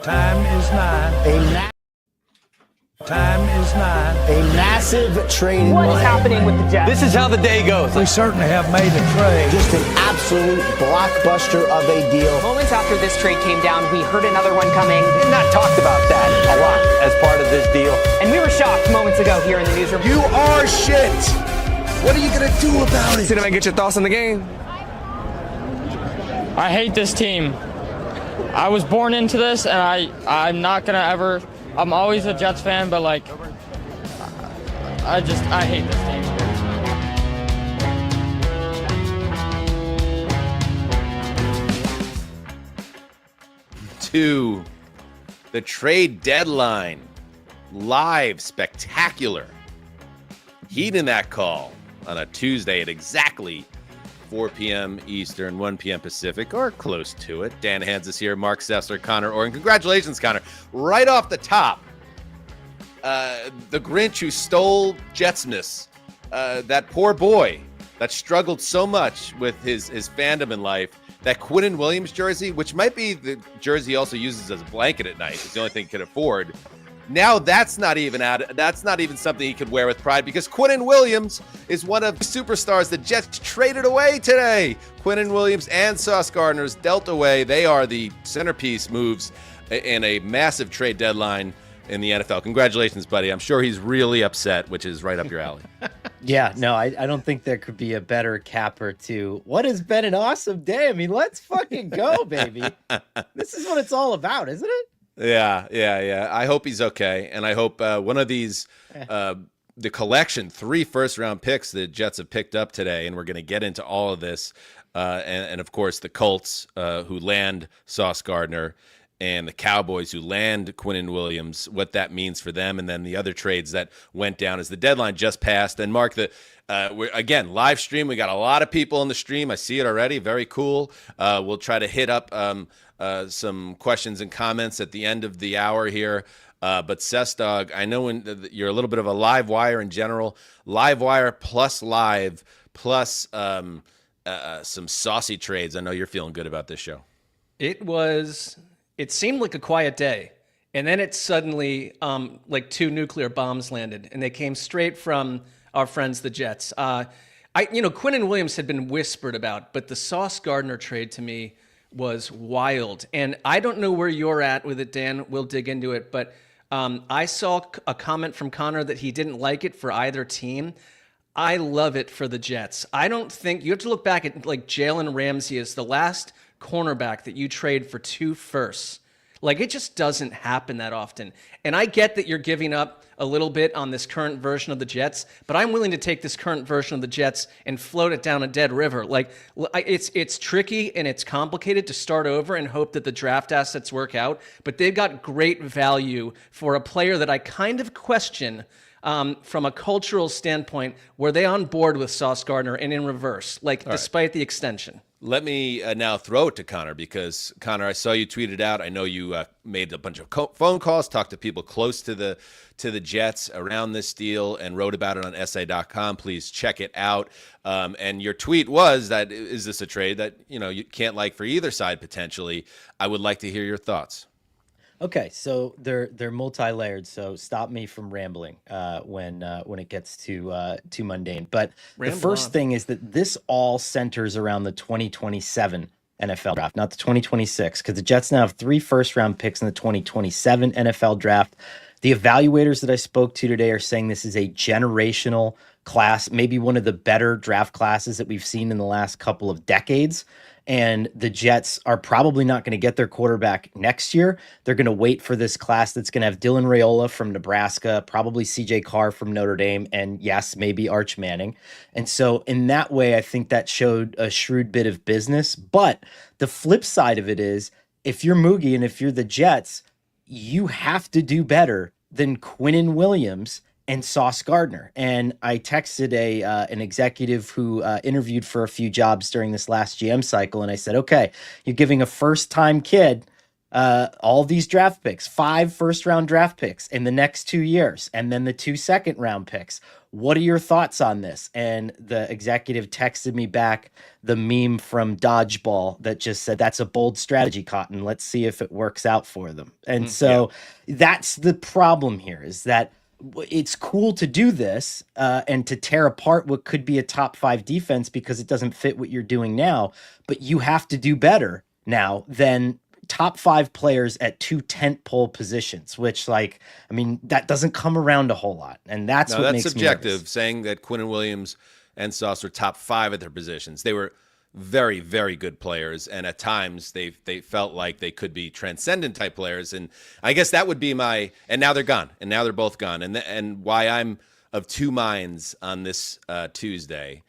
Time is nigh. Time is nigh. A massive trade. What is happening with the Jets? This is how the day goes. We certainly have made a trade. Just an absolute blockbuster of a deal. Moments after this trade came down, we heard another one coming. We've not talked about that a lot as part of this deal. And we were shocked moments ago here in the newsroom. You are shit. What are you going to do about it? Sit down and get your thoughts on the game. I hate this team. I was born into this, and I'm not going to ever... I'm always a Jets fan, but, like, I hate this team. To the trade deadline, live, spectacular. Heat in that call on a Tuesday at exactly 4 p.m. Eastern, 1 p.m. Pacific, or close to it. Dan Hanzus here, Marc Sessler, Conor Organ. Congratulations, Conor. Right off the top, the Grinch who stole Jetsmas, that poor boy that struggled so much with his fandom in life, that Quinnen Williams jersey, which might be the jersey he also uses as a blanket at night. It's the only thing he can afford. Now that's not even something he could wear with pride, because Quinnen Williams is one of the superstars the Jets traded away today. Quinnen Williams and Sauce Gardner's dealt away. They are the centerpiece moves in a massive trade deadline in the NFL. Congratulations, buddy. I'm sure he's really upset, which is right up your alley. Yeah, no, I don't think there could be a better capper to what has been an awesome day. I mean, let's fucking go, baby. This is what it's all about, isn't it? Yeah. I hope he's okay, and I hope one of these, the collection, 3 first-round picks the Jets have picked up today, and we're going to get into all of this, and of course the Colts who land Sauce Gardner, and the Cowboys who land Quinnen Williams, what that means for them, and then the other trades that went down as the deadline just passed. And Marc, we're, again, live stream. We got a lot of people in the stream. I see it already. Very cool. We'll try to hit up some questions and comments at the end of the hour here. But Dog, I know you're a little bit of a live wire in general. Live wire plus live plus some saucy trades. I know you're feeling good about this show. It seemed like a quiet day, and then it suddenly, like 2 nuclear bombs landed, and they came straight from our friends, the Jets. Quinnen Williams had been whispered about, but the Sauce Gardner trade to me was wild. And I don't know where you're at with it, Dan. We'll dig into it, but I saw a comment from Conor that he didn't like it for either team. I love it for the Jets. I don't think you have to look back at like Jalen Ramsey as the last cornerback that you trade for 2 firsts. Like, it just doesn't happen that often. And I get that you're giving up a little bit on this current version of the Jets, but I'm willing to take this current version of the Jets and float it down a dead river. Like, it's tricky and it's complicated to start over and hope that the draft assets work out, but they've got great value for a player that I kind of question from a cultural standpoint. Were they on board with Sauce Gardner and in reverse, like, despite the extension? Let me now throw it to Conor, because, Conor, I saw you tweet it out. I know you made a bunch of phone calls, talked to people close to the Jets around this deal, and wrote about it on SA.com. Please check it out. And your tweet was that, is this a trade that you can't like for either side potentially? I would like to hear your thoughts. Okay, so they're multi-layered, so stop me from rambling when it gets too mundane. But the first thing is that this all centers around the 2027 NFL draft, not the 2026, because the Jets now have 3 first-round picks in the 2027 NFL draft. The evaluators that I spoke to today are saying this is a generational class, maybe one of the better draft classes that we've seen in the last couple of decades. And the Jets are probably not going to get their quarterback next year. They're going to wait for this class that's going to have Dylan Raiola from Nebraska, probably CJ Carr from Notre Dame, and yes, maybe Arch Manning. And so in that way, I think that showed a shrewd bit of business. But the flip side of it is, if you're Moogie and if you're the Jets, you have to do better than Quinnen Williams and Sauce Gardner. And I texted an executive who interviewed for a few jobs during this last GM cycle, and I said, okay, you're giving a first-time kid all these draft picks, 5 first-round draft picks in the next 2 years, and then the 2 second-round picks. What are your thoughts on this? And the executive texted me back the meme from Dodgeball that just said, that's a bold strategy, Cotton. Let's see if it works out for them. And so that's the problem here, is that it's cool to do this and to tear apart what could be a top 5 defense because it doesn't fit what you're doing now, but you have to do better now than top 5 players at 2 tentpole positions, which, like, I mean, that doesn't come around a whole lot. And that's what makes subjective, me nervous. saying that Quinnen Williams and Sauce were top 5 at their positions. They were very, very good players, and at times they felt like they could be transcendent type players. And I guess that would be my, and now they're gone, and now they're both gone. And why I'm of two minds on this Tuesday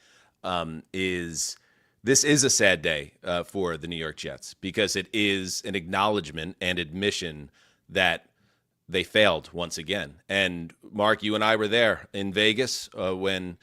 is this is a sad day for the New York Jets, because it is an acknowledgement and admission that they failed once again. And Marc, you and I were there in Vegas when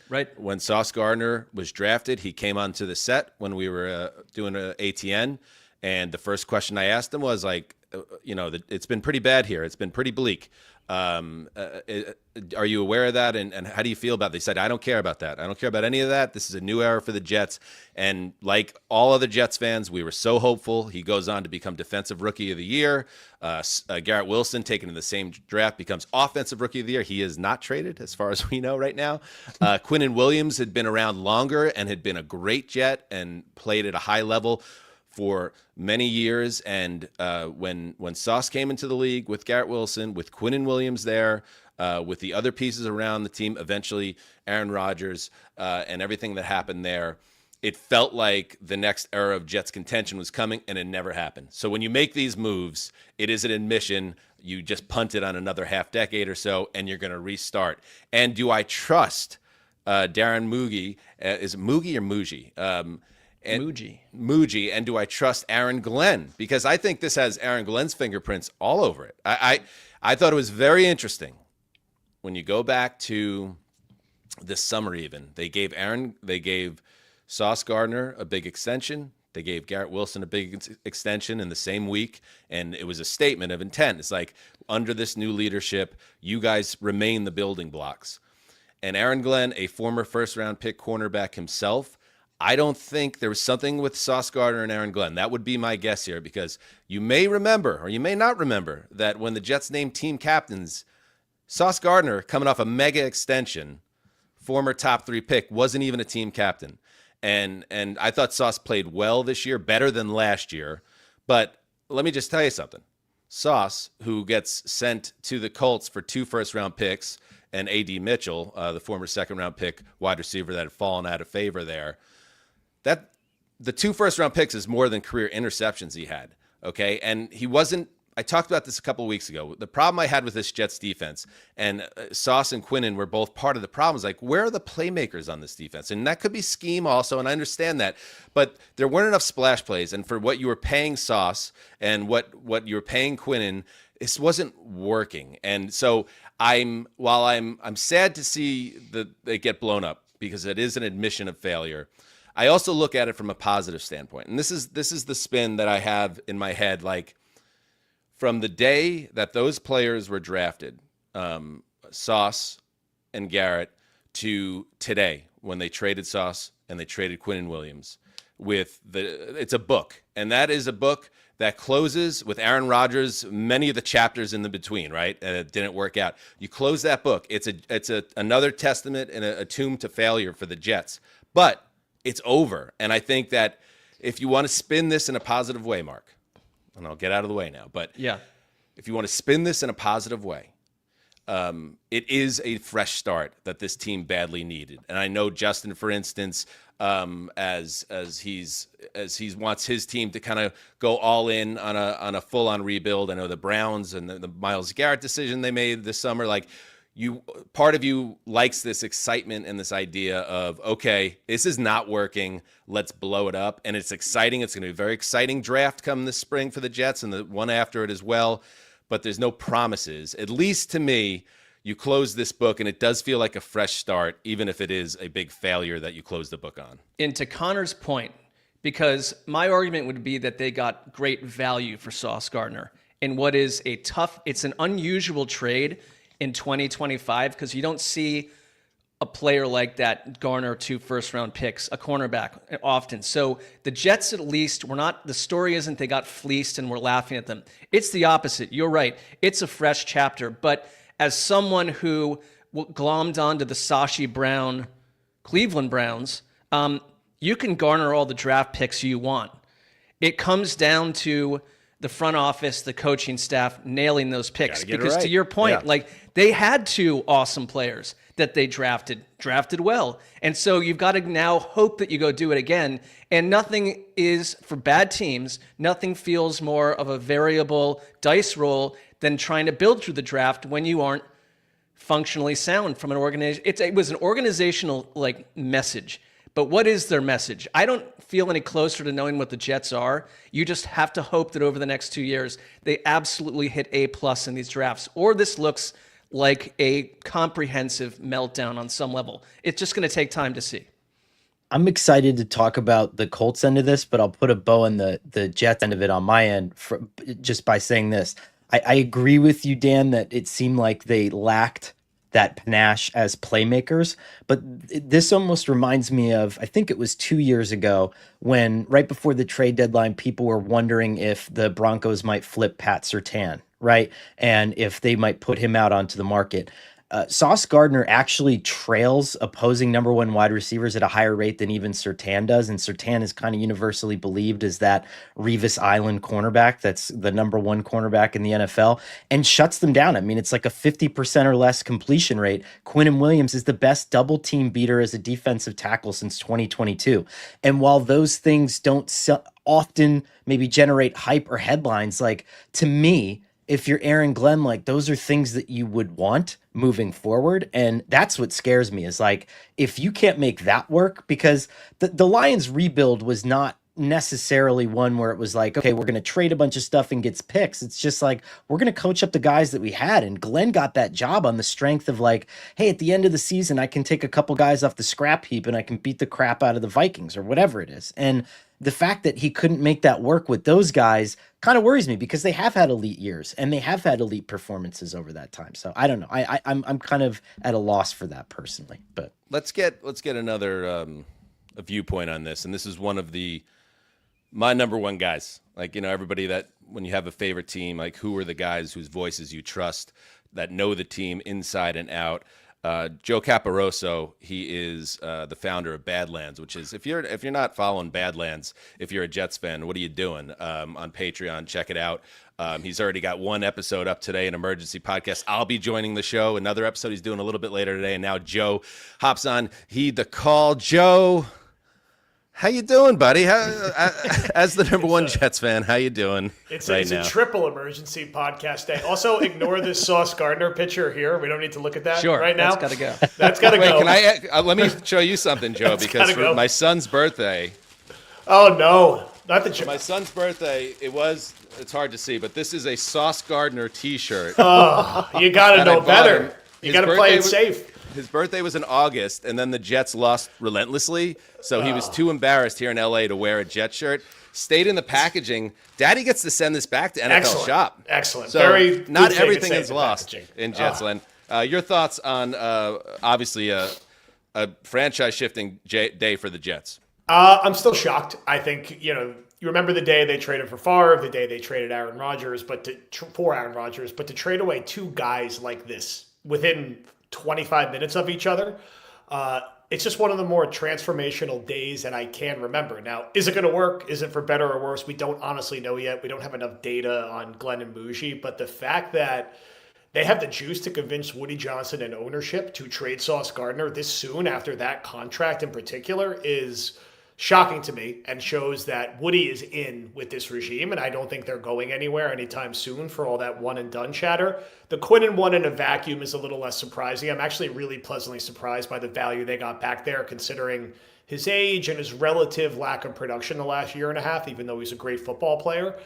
Sauce Gardner was drafted. He came onto the set when we were doing an ATN, and the first question I asked him was like, it's been pretty bad here. It's been pretty bleak. Are you aware of that? And how do you feel about it? They said, I don't care about that. I don't care about any of that. This is a new era for the Jets. And like all other Jets fans, we were so hopeful. He goes on to become Defensive Rookie of the Year. Garrett Wilson, taken in the same draft, becomes Offensive Rookie of the Year. He is not traded, as far as we know right now. Quinnen Williams had been around longer and had been a great Jet and played at a high level for many years. And when Sauce came into the league with Garrett Wilson, with Quinnen Williams there, with the other pieces around the team, eventually Aaron Rodgers, and everything that happened there, it felt like the next era of Jets contention was coming, and it never happened. So when you make these moves, it is an admission. You just punted on another half decade or so, and you're going to restart. And do I trust Darren Mugi? Is it Mugi or Muji? Muji. And do I trust Aaron Glenn? Because I think this has Aaron Glenn's fingerprints all over it. I thought it was very interesting when you go back to this summer. Even they gave Sauce Gardner a big extension. They gave Garrett Wilson a big extension in the same week, and it was a statement of intent. It's like, under this new leadership, you guys remain the building blocks. And Aaron Glenn, a former first-round pick cornerback himself, I don't think there was something with Sauce Gardner and Aaron Glenn. That would be my guess here, because you may remember, or you may not remember, that when the Jets named team captains, Sauce Gardner, coming off a mega extension, former top 3 pick, wasn't even a team captain. And I thought Sauce played well this year, better than last year. But let me just tell you something. Sauce, who gets sent to the Colts for 2 first-round picks, and A.D. Mitchell, the former second-round pick wide receiver that had fallen out of favor there, that the 2 first-round picks is more than career interceptions he had, okay? And he wasn't – I talked about this a couple of weeks ago. The problem I had with this Jets defense, and Sauce and Quinnen were both part of the problem, is like, where are the playmakers on this defense? And that could be scheme also, and I understand that. But there weren't enough splash plays, and for what you were paying Sauce and what you were paying Quinnen, this wasn't working. And so while I'm sad to see that they get blown up, because it is an admission of failure, I also look at it from a positive standpoint. And this is the spin that I have in my head. Like, from the day that those players were drafted, Sauce and Garrett, to today, when they traded Sauce and they traded Quinnen Williams, it's a book. And that is a book that closes with Aaron Rodgers, many of the chapters in the between, right? And it didn't work out. You close that book. It's another testament and a tomb to failure for the Jets. But it's over. And I think that if you want to spin this in a positive way, Marc, and I'll get out of the way now, but yeah, if you want to spin this in a positive way, it is a fresh start that this team badly needed. And I know Justin, for instance, as he wants his team to kind of go all in on a full-on rebuild. I know the Browns and the Myles Garrett decision they made this summer, like, part of you likes this excitement and this idea of, okay, this is not working, let's blow it up. And it's exciting. It's going to be a very exciting draft come this spring for the Jets, and the one after it as well. But there's no promises. At least to me, you close this book, and it does feel like a fresh start, even if it is a big failure that you close the book on. And to Conor's point, because my argument would be that they got great value for Sauce Gardner in what is it's an unusual trade in 2025 because you don't see a player like that garner 2 first-round picks, a cornerback, often. So the Jets, at least, the story isn't they got fleeced and we're laughing at them. It's the opposite. You're right. It's a fresh chapter. But as someone who glommed onto the Sashi Brown Cleveland Browns, you can garner all the draft picks you want. It comes down to the front office, the coaching staff nailing those picks. Because to your point, they had 2 awesome players that they drafted well. And so you've got to now hope that you go do it again. And nothing is, for bad teams, nothing feels more of a variable dice roll than trying to build through the draft when you aren't functionally sound from an organization. It was an organizational message. But what is their message? I don't feel any closer to knowing what the Jets are. You just have to hope that over the next 2 years, they absolutely hit A+ in these drafts, or this looks like a comprehensive meltdown on some level. It's just going to take time to see. I'm excited to talk about the Colts end of this, but I'll put a bow on the Jets end of it on my end just by saying this. I agree with you, Dan, that it seemed like they lacked that panache as playmakers, but this almost reminds me of, I think it was 2 years ago when right before the trade deadline, people were wondering if the Broncos might flip Pat Surtain, right? And if they might put him out onto the market. Sauce Gardner actually trails opposing number 1 wide receivers at a higher rate than even Surtain does. And Surtain is kind of universally believed as that Revis Island cornerback that's the number 1 cornerback in the NFL and shuts them down. I mean, it's like a 50% or less completion rate. Quinnen Williams is the best double team beater as a defensive tackle since 2022. And while those things don't often maybe generate hype or headlines, to me, if you're Aaron Glenn, those are things that you would want moving forward. And that's what scares me is if you can't make that work, because the Lions rebuild was not necessarily one where it was okay, we're going to trade a bunch of stuff and get picks. It's just we're going to coach up the guys that we had. And Glenn got that job on the strength of hey, at the end of the season, I can take a couple guys off the scrap heap and I can beat the crap out of the Vikings or whatever it is. And the fact that he couldn't make that work with those guys kind of worries me because they have had elite years and they have had elite performances over that time. So I don't know. I'm kind of at a loss for that personally. But let's get another a viewpoint on this. And this is one of my number 1 guys. Everybody that when you have a favorite team, who are the guys whose voices you trust that know the team inside and out. Joe Caporoso, he is the founder of Badlands, which is if you're not following Badlands, if you're a Jets fan, what are you doing? On Patreon, check it out. He's already got 1 episode up today, an emergency podcast. I'll be joining the show. Another episode he's doing a little bit later today, and now Joe hops on. The call. Joe, how you doing, buddy? As the number 1 Jets fan, how you doing? It's a triple emergency podcast day. Also, ignore this Sauce Gardner picture here. We don't need to look at that right now. That's got to go. That's got to go. Can let me show you something, Joe, because for my son's birthday. Oh, no. Not the my son's birthday, it's hard to see, but this is a Sauce Gardner T-shirt. Oh, you got to know better. You got to play it safe. His birthday was in August, and then the Jets lost relentlessly, so he was too embarrassed here in L.A. to wear a Jet shirt. Stayed in the packaging. Daddy gets to send this back to NFL Shop. Excellent. So not everything is lost in Jetsland. Your thoughts on, obviously, a franchise-shifting day for the Jets? I'm still shocked. I think, you remember the day they traded for Favre, the day they traded Aaron Rodgers, but to trade away 2 guys like this within 25 minutes of each other, it's just one of the more transformational days that I can remember. Now, is it going to work? Is it for better or worse? We don't honestly know yet. We don't have enough data on Glenn and Bougie, but the fact that they have the juice to convince Woody Johnson and ownership to trade Sauce Gardner this soon after that contract in particular is shocking to me and shows that Woody is in with this regime, and I don't think they're going anywhere anytime soon for all that one and done chatter. The Quinnen one in a vacuum is a little less surprising. I'm actually really pleasantly surprised by the value they got back there, considering his age and his relative lack of production the last year and a half, even though he's a great football player.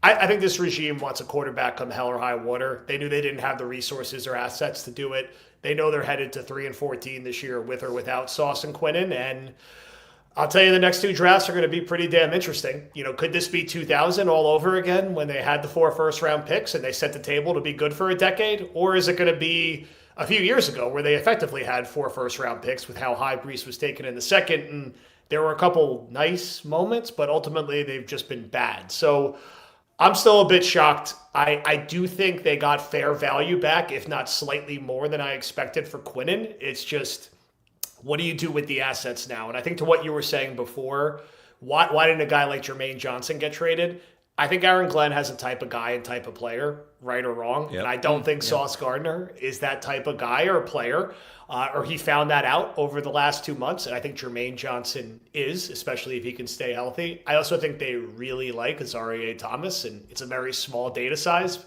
I think this regime wants a quarterback come hell or high water. They knew they didn't have the resources or assets to do it. They know they're headed to 3-14 this year with or without Sauce and Quinnen, and I'll tell you, the next two drafts are going to be pretty damn interesting. Could this be 2000 all over again when they had the 4 first-round picks and they set the table to be good for a decade? Or is it going to be a few years ago where they effectively had 4 first-round picks with how high Brees was taken in the second? And there were a couple nice moments, but ultimately they've just been bad. So I'm still a bit shocked. I do think they got fair value back, if not slightly more than I expected for Quinnen. It's just, what do you do with the assets now? And I think to what you were saying before, why didn't a guy like Jermaine Johnson get traded? I think Aaron Glenn has a type of guy and type of player, right or wrong. Yep. And I don't think Sauce Gardner is that type of guy or player, or he found that out over the last 2 months. And I think Jermaine Johnson is, especially if he can stay healthy. I also think they really like Azareye'h Thomas, and it's a very small data size,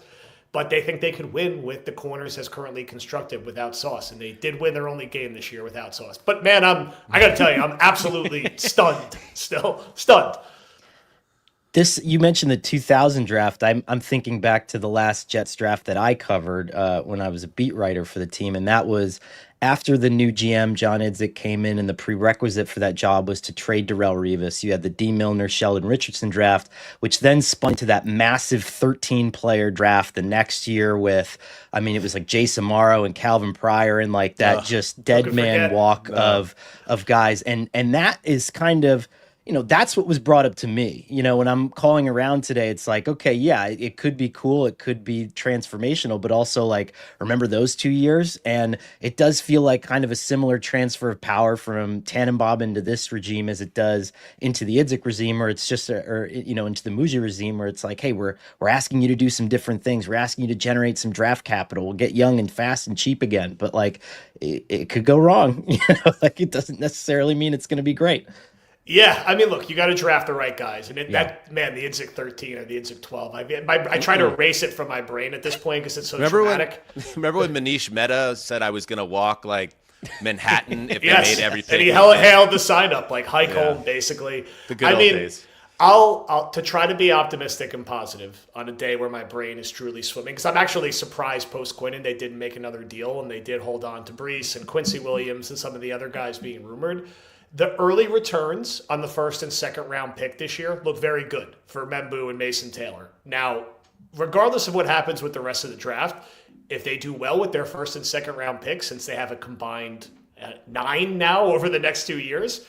but they think they could win with the corners as currently constructed without Sauce. And they did win their only game this year without Sauce. But man, I got to tell you, I'm absolutely stunned, still stunned. You mentioned the 2000 draft. I'm thinking back to the last Jets draft that I covered when I was a beat writer for the team, and that was after the new GM John Idzik came in, and the prerequisite for that job was to trade Darrelle Revis. You had the D. Milner, Sheldon Richardson draft, which then spun to that massive 13-player draft the next year with, it was like Jason Morrow and Calvin Pryor and like that just dead man walk of guys, and that is kind of, that's what was brought up to me. When I'm calling around today, it's like, okay, yeah, it could be cool. It could be transformational, but also like, remember those 2 years? And it does feel like kind of a similar transfer of power from Tannenbaum into this regime as it does into the Idzik regime, or it's just, into the Muji regime, where it's like, hey, we're asking you to do some different things. We're asking you to generate some draft capital. We'll get young and fast and cheap again. But like, it could go wrong. Like it doesn't necessarily mean it's going to be great. Yeah, look, you got to draft the right guys, and the Idzik 13 or the Idzik 12. I try to erase it from my brain at this point because it's so traumatic. Remember when Manish Mehta said I was going to walk like Manhattan if they made everything? And he hailed the sign up like hike home, basically. The good old days. I'll to try to be optimistic and positive on a day where my brain is truly swimming, because I'm actually surprised post Quinnen they didn't make another deal and they did hold on to Brees and Quincy Williams and some of the other guys being rumored. The early returns on the first and second round pick this year look very good for M'Boue and Mason Taylor. Now, regardless of what happens with the rest of the draft, if they do well with their first and second round picks, since they have a combined 9 now over the next 2 years,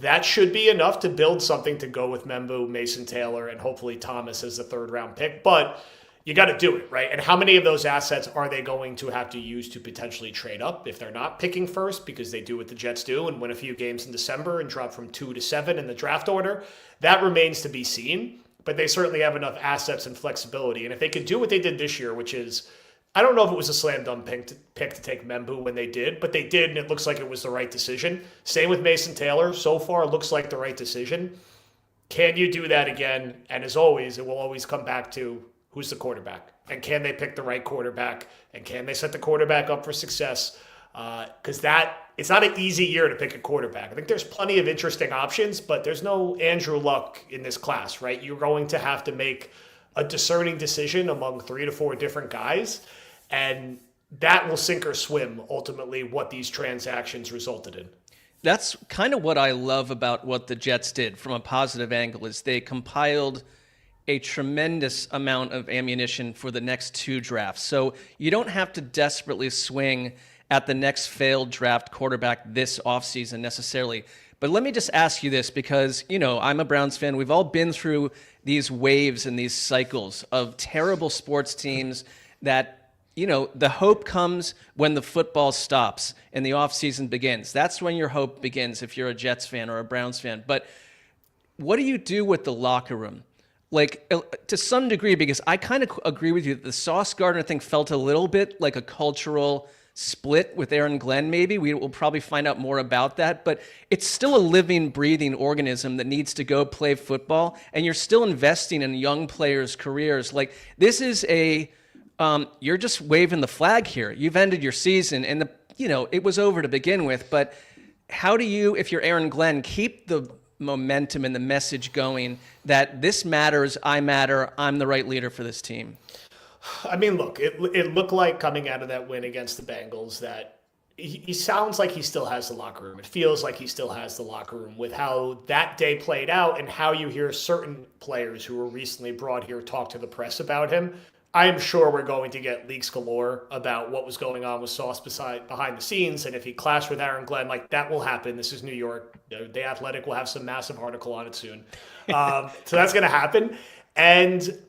that should be enough to build something to go with M'Boue, Mason Taylor, and hopefully Thomas as the third round pick. But you got to do it, right? And how many of those assets are they going to have to use to potentially trade up if they're not picking first, because they do what the Jets do and win a few games in December and drop from 2 to 7 in the draft order? That remains to be seen, but they certainly have enough assets and flexibility. And if they could do what they did this year, which is, I don't know if it was a slam dunk pick to take M'Boue when they did, but they did, and it looks like it was the right decision. Same with Mason Taylor. So far, it looks like the right decision. Can you do that again? And as always, it will always come back to who's the quarterback, and can they pick the right quarterback, and can they set the quarterback up for success? Because it's not an easy year to pick a quarterback. I think there's plenty of interesting options, but there's no Andrew Luck in this class, right? You're going to have to make a discerning decision among 3 to 4 different guys, and that will sink or swim ultimately what these transactions resulted in. That's kind of what I love about what the Jets did from a positive angle, is they compiled a tremendous amount of ammunition for the next 2 drafts. So you don't have to desperately swing at the next failed draft quarterback this offseason necessarily. But let me just ask you this, because, I'm a Browns fan. We've all been through these waves and these cycles of terrible sports teams that, the hope comes when the football stops and the offseason begins. That's when your hope begins if you're a Jets fan or a Browns fan. But what do you do with the locker room? Like, to some degree, because I kind of agree with you that the Sauce Gardner thing felt a little bit like a cultural split with Aaron Glenn, maybe. We will probably find out more about that. But it's still a living, breathing organism that needs to go play football, and you're still investing in young players' careers. Like, this is you're just waving the flag here. You've ended your season, and it was over to begin with. But how do you, if you're Aaron Glenn, keep the momentum and the message going that this matters, I matter, I'm the right leader for this team? Look, it looked like coming out of that win against the Bengals that he sounds like he still has the locker room. It feels like he still has the locker room with how that day played out and how you hear certain players who were recently brought here talk to the press about him. I am sure we're going to get leaks galore about what was going on with Sauce behind the scenes. And if he clashed with Aaron Glenn, like that will happen. This is New York. The Athletic will have some massive article on it soon. So that's going to happen. And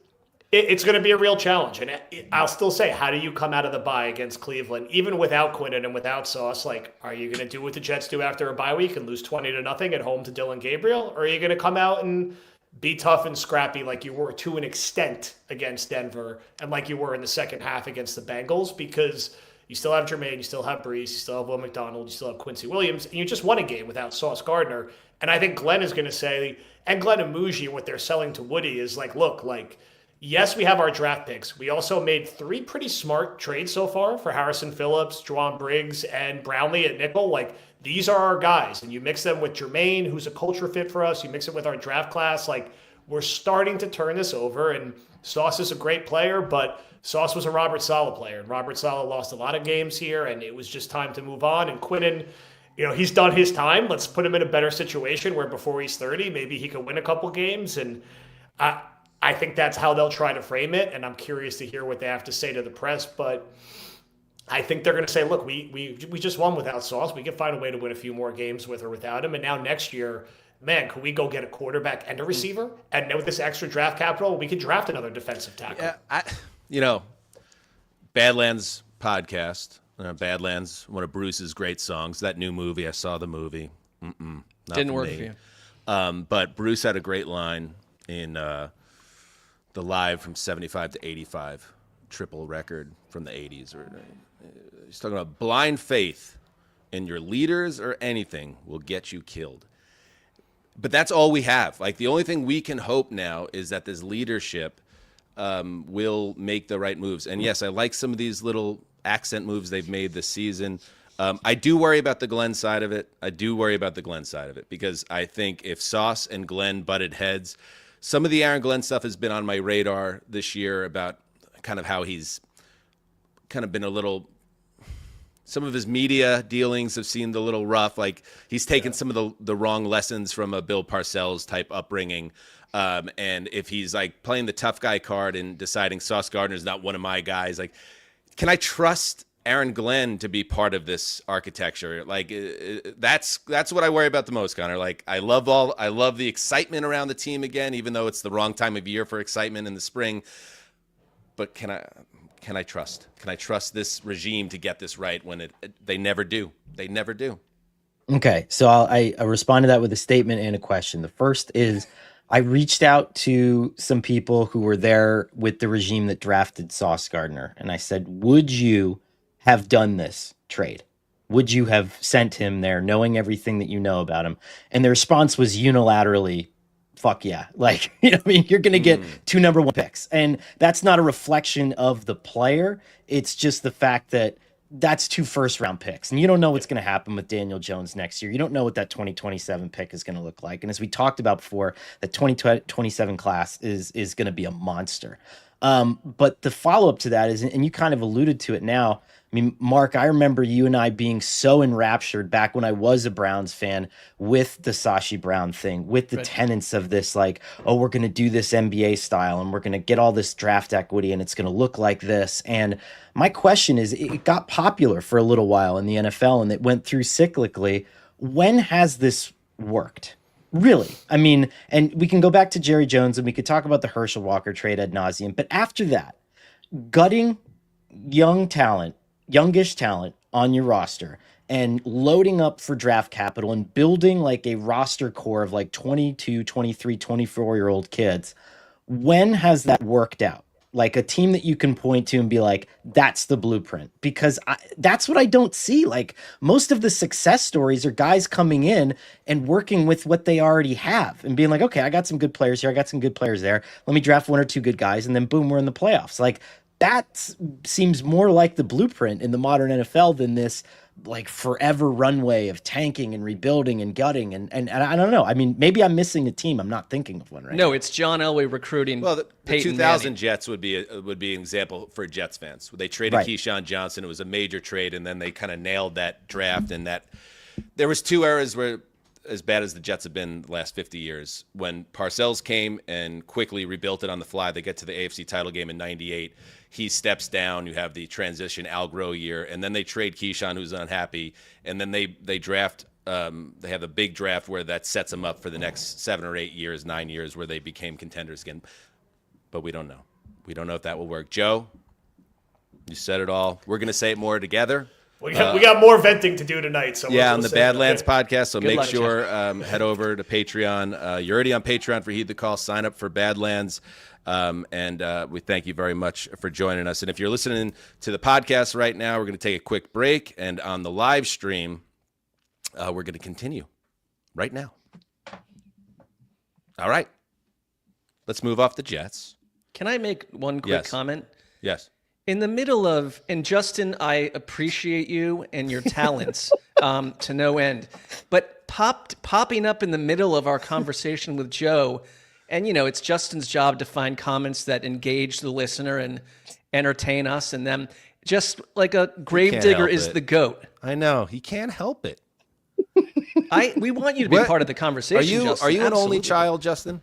it's going to be a real challenge. And I'll still say, how do you come out of the bye against Cleveland, even without Quinnen and without Sauce? Like, are you going to do what the Jets do after a bye week and lose 20-0 at home to Dylan Gabriel? Or are you going to come out and be tough and scrappy like you were to an extent against Denver and like you were in the second half against the Bengals? Because you still have Jermaine, you still have Brees, you still have Will McDonald, you still have Quincy Williams, and you just won a game without Sauce Gardner. And I think Glenn is going to say, and Glenn and Muji, what they're selling to Woody is like, look, like, yes, we have our draft picks. We also made 3 pretty smart trades so far for Harrison Phillips, Juwan Briggs, and Brownlee at nickel. Like, these are our guys. And you mix them with Jermaine, who's a culture fit for us. You mix it with our draft class. Like, we're starting to turn this over. And Sauce is a great player, but Sauce was a Robert Saleh player. And Robert Saleh lost a lot of games here, and it was just time to move on. And Quinnen, he's done his time. Let's put him in a better situation where before he's 30, maybe he can win a couple games. And I think that's how they'll try to frame it, and I'm curious to hear what they have to say to the press. But I think they're going to say, look, we just won without Sauce. We can find a way to win a few more games with or without him. And now next year, man, could we go get a quarterback and a receiver? And with this extra draft capital, we could draft another defensive tackle. Yeah, Badlands podcast. Badlands, one of Bruce's great songs. That new movie, I saw the movie. Didn't work for you. But Bruce had a great line in the Live from 75 to 85 triple record from the 80s. He's talking about blind faith in your leaders or anything will get you killed. But that's all we have. Like, the only thing we can hope now is that this leadership will make the right moves. And yes, I like some of these little accent moves they've made this season. I do worry about the Glenn side of it. Because I think if Sauce and Glenn butted heads, some of the Aaron Glenn stuff has been on my radar this year about kind of how he's kind of been a little, some of his media dealings have seemed a little rough. Like, he's taken some of the wrong lessons from a Bill Parcells type upbringing. And if he's like playing the tough guy card and deciding Sauce Gardner is not one of my guys, like, can I trust Aaron Glenn to be part of this architecture? Like, that's what I worry about the most, Conor. Like, I love the excitement around the team again, even though it's the wrong time of year for excitement in the spring. But can I trust this regime to get this right when they never do? They never do. Okay, so I respond to that with a statement and a question. The first is, I reached out to some people who were there with the regime that drafted Sauce Gardner, and I said, would you have done this trade? Would you have sent him there knowing everything that you know about him? And the response was unilaterally, fuck yeah. Like, I mean, you're going to get 2 number 1 picks. And that's not a reflection of the player. It's just the fact that that's 2 first-round picks. And you don't know what's going to happen with Daniel Jones next year. You don't know what that 2027 pick is going to look like. And as we talked about before, the 2027 class is going to be a monster. But the follow-up to that is, and you kind of alluded to it now, I mean, Marc, I remember you and I being so enraptured back when I was a Browns fan with the Sashi Brown thing, with the tenets of this, like, oh, we're going to do this NBA style and we're going to get all this draft equity and it's going to look like this. And my question is, it got popular for a little while in the NFL and it went through cyclically. When has this worked? Really? I mean, and we can go back to Jerry Jones and we could talk about the Herschel Walker trade ad nauseum, but after that, gutting youngish talent on your roster and loading up for draft capital and building like a roster core of like 22, 23, 24-year-old kids, when has that worked out? Like a team that you can point to and be like, that's the blueprint. Because that's what I don't see. Like, most of the success stories are guys coming in and working with what they already have and being like, okay, I got some good players here, I got some good players there. Let me draft 1 or 2 good guys, and then boom, we're in the playoffs. Like, that seems more like the blueprint in the modern NFL than this like forever runway of tanking and rebuilding and gutting. And I don't know. I mean, maybe I'm missing a team. I'm not thinking of one right now. No, it's John Elway recruiting. Well, the Peyton 2000 Manning. Jets would be an example for Jets fans. They traded Keyshawn Johnson. It was a major trade, and then they kind of nailed that draft. And that there was 2 eras where, as bad as the Jets have been the last 50 years, when Parcells came and quickly rebuilt it on the fly. They get to the AFC title game in '98. He steps down. You have the transition Al Groh year, and then they trade Keyshawn, who's unhappy, and then they draft. They have a big draft where that sets them up for the next 7 or 8 years, 9 years, where they became contenders again. But we don't know. We don't know if that will work. Joe, you said it all. We're going to say it more together. We got more venting to do tonight. So yeah, we'll on the say Badlands that. podcast. So Good make luck, sure head over to Patreon. You're already on Patreon for Heed the Call. Sign up for Badlands. And we thank you very much for joining us. And if you're listening to the podcast right now, we're going to take a quick break. And on the live stream, we're going to continue right now. All right. Let's move off the Jets. Can I make one quick comment? Yes. In the middle of, and Justin, I appreciate you and your talents to no end, but popping up in the middle of our conversation with Joe, and it's Justin's job to find comments that engage the listener and entertain us, and then just like a gravedigger is the GOAT. I know. He can't help it. We want you to be part of the conversation, Justin. Are you an only Absolutely. child, Justin?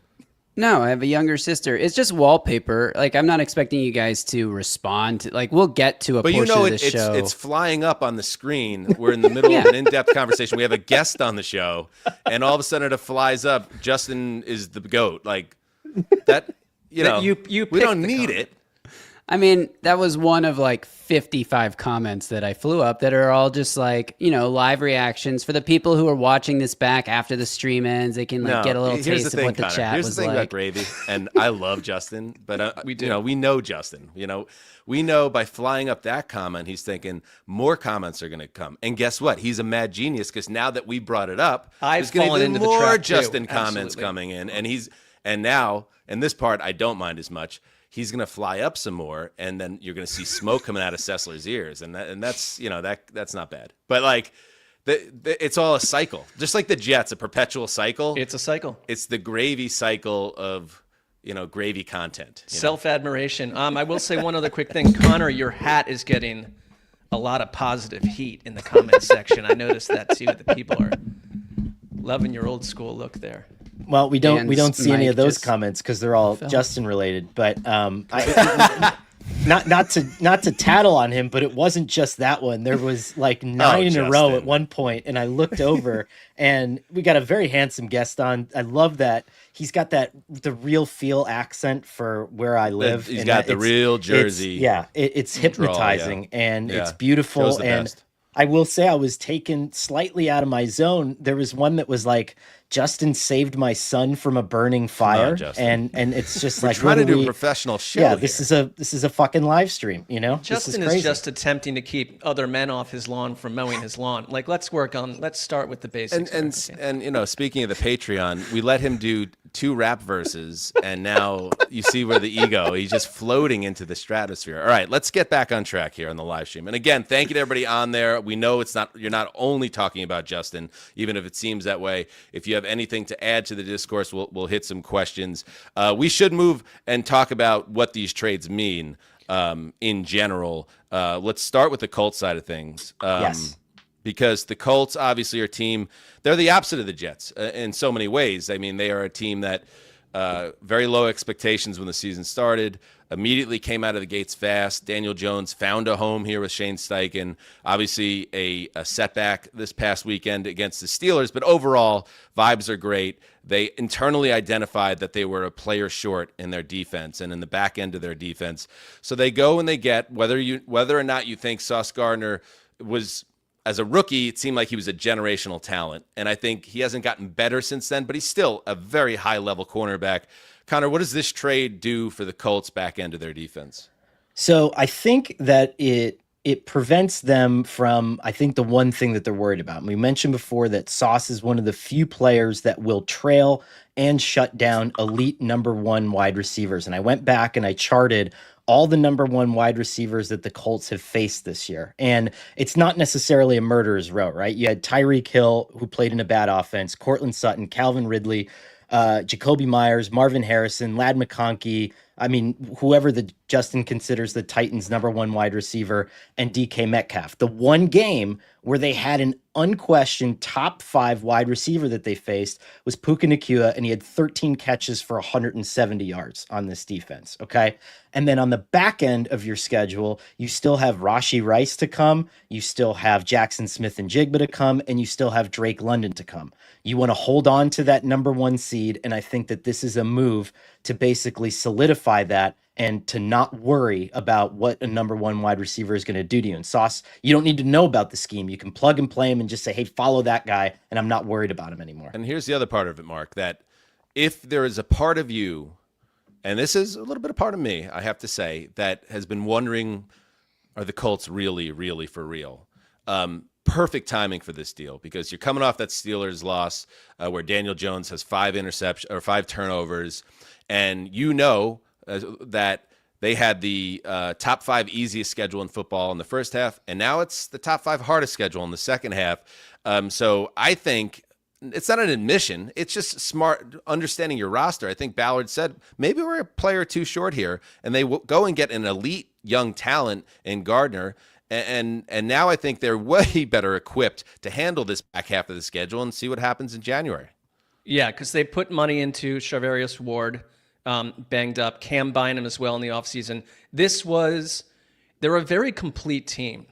No, I have a younger sister. It's just wallpaper. Like, I'm not expecting you guys to respond to, like, we'll get to a portion of the show. It's flying up on the screen. We're in the middle of an in-depth conversation. We have a guest on the show, and all of a sudden it flies up. Justin is the GOAT. Like that, you we don't need it. I mean, that was one of like 55 comments that I flew up that are all just like, live reactions for the people who are watching this back after the stream ends. They can get a little taste of what the Connor. chat Here's was the thing like. about gravy, and I love Justin, but we do. We know Justin. We know by flying up that comment, he's thinking more comments are going to come. And guess what? He's a mad genius because now that we brought it up, I've there's going to fallen be into the more trap, too. Justin comments Absolutely. coming in, and now, and this part I don't mind as much. He's going to fly up some more, and then you're going to see smoke coming out of Sessler's ears, and that's that's not bad. But like, it's all a cycle, just like the Jets, a perpetual cycle. It's a cycle. It's the gravy cycle of gravy content. Self-admiration. I will say one other quick thing. Conor, your hat is getting a lot of positive heat in the comments section. I noticed that too. The people are loving your old school look there. Well, we don't see any Mike of those just comments because they're all Justin related. But not to tattle on him, but it wasn't just that one. There was like 9 in a row Justin. at one point, and I looked over, and we got a very handsome guest on. I love that he's got the real feel accent for where I live. He's and got the real Jersey. It's hypnotizing and it's Yeah. beautiful. Joe's the And best. I will say I was taken slightly out of my zone. There was one that was like, Justin saved my son from a burning fire, Justin. and it's just We're like trying to do a literally- professional show. Yeah, here. this is a fucking live stream, Justin this is is just attempting to keep other men off his lawn from mowing his lawn. Like, let's start with the basics. and speaking of the Patreon, we let him do 2 rap verses, and now you see where the ego, he's just floating into the stratosphere. All right, let's get back on track here on the live stream. And again, thank you to everybody on there. We know you're not only talking about Justin, even if it seems that way. If you have anything to add to the discourse, we'll hit some questions. We should move and talk about what these trades mean in general. Let's start with the Colts side of things. Yes. Because the Colts obviously are a team, they're the opposite of the Jets in so many ways. I mean, they are a team that very low expectations when the season started, immediately came out of the gates fast. Daniel Jones found a home here with Shane Steichen. Obviously a setback this past weekend against the Steelers, but overall, vibes are great. They internally identified that they were a player short in their defense and in the back end of their defense. So they go and they get, whether or not you think Sauce Gardner was, as a rookie, it seemed like he was a generational talent. And I think he hasn't gotten better since then, but he's still a very high-level cornerback. Conor, what does this trade do for the Colts back end of their defense? So I think that it it prevents them from, I think, the one thing that they're worried about. And we mentioned before that Sauce is one of the few players that will trail and shut down elite number one wide receivers. And I went back and I charted all the number one wide receivers that the Colts have faced this year. And it's not necessarily a murderer's row, right? You had Tyreek Hill, who played in a bad offense, Cortland Sutton, Calvin Ridley, Jakobi Meyers, Marvin Harrison, Ladd McConkey. I mean, whoever Justin considers the Titans' number one wide receiver, and DK Metcalf. The one game where they had an unquestioned top 5 wide receiver that they faced was Puka Nacua, and he had 13 catches for 170 yards on this defense. Okay. And then on the back end of your schedule, you still have Rashee Rice to come. You still have Jackson Smith and Jigba to come, and you still have Drake London to come. You want to hold on to that number 1 seed. And I think that this is a move to basically solidify that and to not worry about what a number 1 wide receiver is going to do to you. And Sauce, you don't need to know about the scheme. You can plug and play him and just say, hey, follow that guy, and I'm not worried about him anymore. And here's the other part of it, Mark, that if there is a part of you, and this is a little bit of part of me, I have to say, that has been wondering, are the Colts really, really for real? Perfect timing for this deal, because you're coming off that Steelers loss where Daniel Jones has 5 turnovers, and you know that they had the top 5 easiest schedule in football in the first half, and now it's the top 5 hardest schedule in the second half. So I think it's not an admission. It's just smart understanding your roster. I think Ballard said, maybe we're a player or two short here, and they go and get an elite young talent in Gardner. And now I think they're way better equipped to handle this back half of the schedule and see what happens in January. Yeah, because they put money into Charvarius Ward, banged up, Cam Bynum as well in the offseason. They're a very complete team.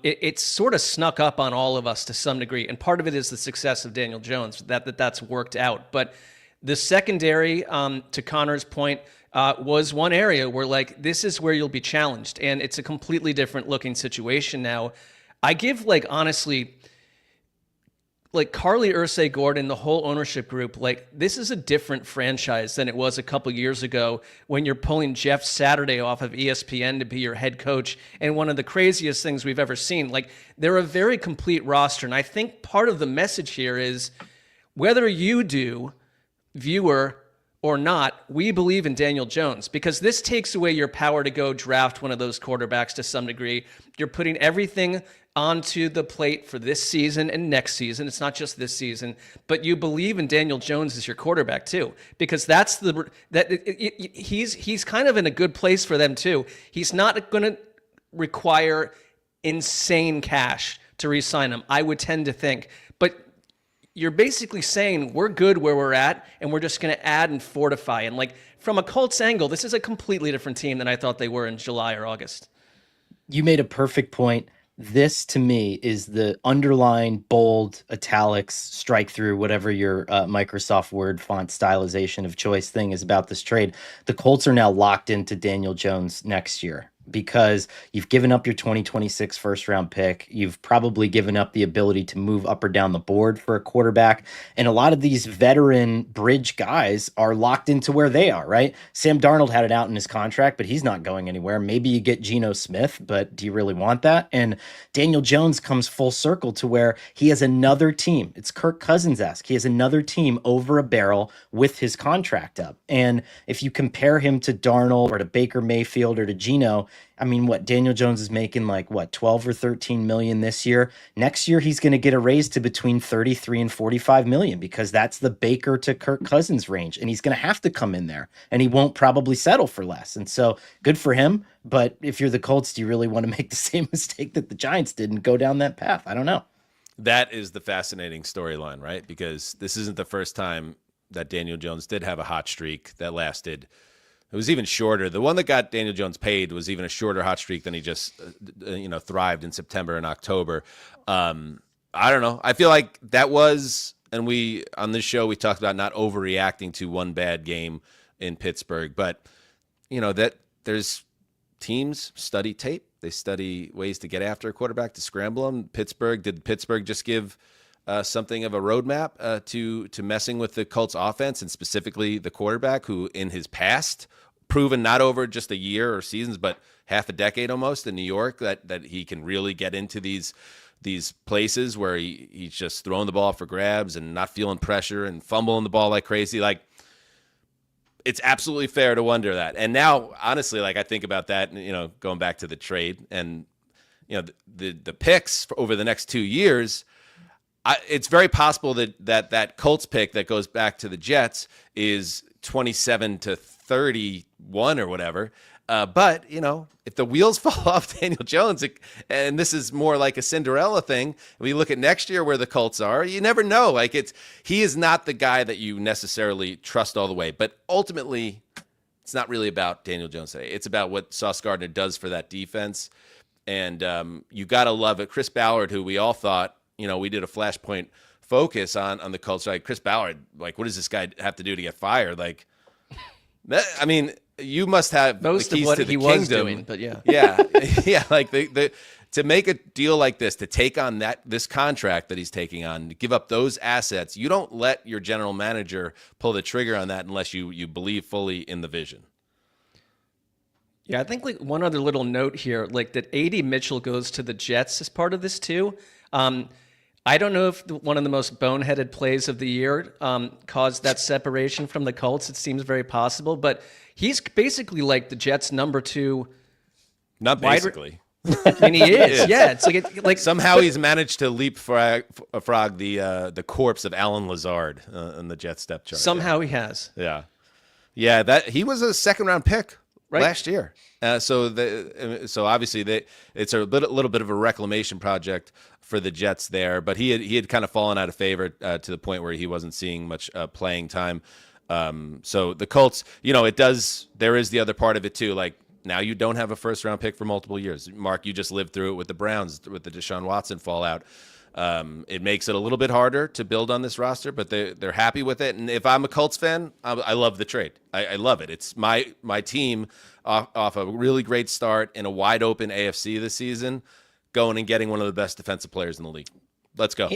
It sort of snuck up on all of us to some degree, and part of it is the success of Daniel Jones, that's worked out. But the secondary, to Conor's point, was one area where, like, this is where you'll be challenged, and it's a completely different looking situation now. I give, honestly, Carly Ursay-Gordon, the whole ownership group, this is a different franchise than it was a couple years ago when you're pulling Jeff Saturday off of ESPN to be your head coach, and one of the craziest things we've ever seen. They're a very complete roster, and I think part of the message here is, whether you do, viewer, or not, we believe in Daniel Jones, because this takes away your power to go draft one of those quarterbacks to some degree. You're putting everything onto the plate for this season and next season. It's not just this season, but you believe in Daniel Jones as your quarterback too, because he's kind of in a good place for them too. He's not going to require insane cash to re-sign him, I would tend to think. But you're basically saying we're good where we're at, and we're just going to add and fortify. And from a Colts angle, this is a completely different team than I thought they were in July or August. You made a perfect point. This, to me, is the underline, bold, italics, strike through, whatever your Microsoft Word font stylization of choice thing is about this trade. The Colts are now locked into Daniel Jones next year, because you've given up your 2026 first round pick. You've probably given up the ability to move up or down the board for a quarterback. And a lot of these veteran bridge guys are locked into where they are, right? Sam Darnold had it out in his contract, but he's not going anywhere. Maybe you get Geno Smith, but do you really want that? And Daniel Jones comes full circle to where he has another team. It's Kirk Cousins-esque. He has another team over a barrel with his contract up. And if you compare him to Darnold or to Baker Mayfield or to Geno, I mean, Daniel Jones is making 12 or 13 million this year. Next year, he's going to get a raise to between 33 and 45 million, because that's the Baker to Kirk Cousins range. And he's going to have to come in there, and he won't probably settle for less. And so good for him. But if you're the Colts, do you really want to make the same mistake that the Giants did and go down that path? I don't know. That is the fascinating storyline, right? Because this isn't the first time that Daniel Jones did have a hot streak that lasted. It was even shorter. The one that got Daniel Jones paid was even a shorter hot streak than he just, thrived in September and October. I don't know. I feel like that was, and on this show, we talked about not overreacting to one bad game in Pittsburgh, but that there's teams study tape. They study ways to get after a quarterback, to scramble them. Did Pittsburgh just give something of a roadmap to messing with the Colts offense, and specifically the quarterback, who in his past proven not over just a year or seasons, but half a decade almost in New York, that he can really get into these places where he's just throwing the ball for grabs and not feeling pressure and fumbling the ball like crazy. Like, it's absolutely fair to wonder that. And now, honestly, like, I think about that, going back to the trade and, the picks for over the next 2 years, it's very possible that Colts pick that goes back to the Jets is 27 to 31 or whatever. But, if the wheels fall off Daniel Jones, and this is more like a Cinderella thing, we look at next year where the Colts are, you never know. Like, he is not the guy that you necessarily trust all the way. But ultimately, it's not really about Daniel Jones today. It's about what Sauce Gardner does for that defense. And you got to love it. Chris Ballard, who we all thought, we did a Flashpoint focus on the Colts. Like, Chris Ballard, like, what does this guy have to do to get fired? Like, I mean, you must have most the keys of what to the he kingdom. was doing, but yeah. Yeah. Like to make a deal like this, to take on this contract that he's taking on, to give up those assets, you don't let your general manager pull the trigger on that unless you believe fully in the vision. Yeah, I think like one other little note here, like that A.D. Mitchell goes to the Jets as part of this too. I don't know if one of the most boneheaded plays of the year caused that separation from the Colts. It seems very possible, but he's basically like the Jets' number 2. Not basically. I mean, he is. Yeah, it's like somehow he's managed to leapfrog the corpse of Alan Lazard in the Jets depth chart. Somehow he has. Yeah. That he was a 2nd-round pick last year. So obviously it's a little bit of a reclamation project for the Jets there, but he had kind of fallen out of favor to the point where he wasn't seeing much playing time. So the Colts, there is the other part of it too. Like, now you don't have a 1st-round pick for multiple years. Marc, you just lived through it with the Browns, with the Deshaun Watson fallout. It makes it a little bit harder to build on this roster, but they're happy with it. And if I'm a Colts fan, I love the trade. I love it. It's my team off a really great start in a wide open AFC this season, going and getting one of the best defensive players in the league. Let's go.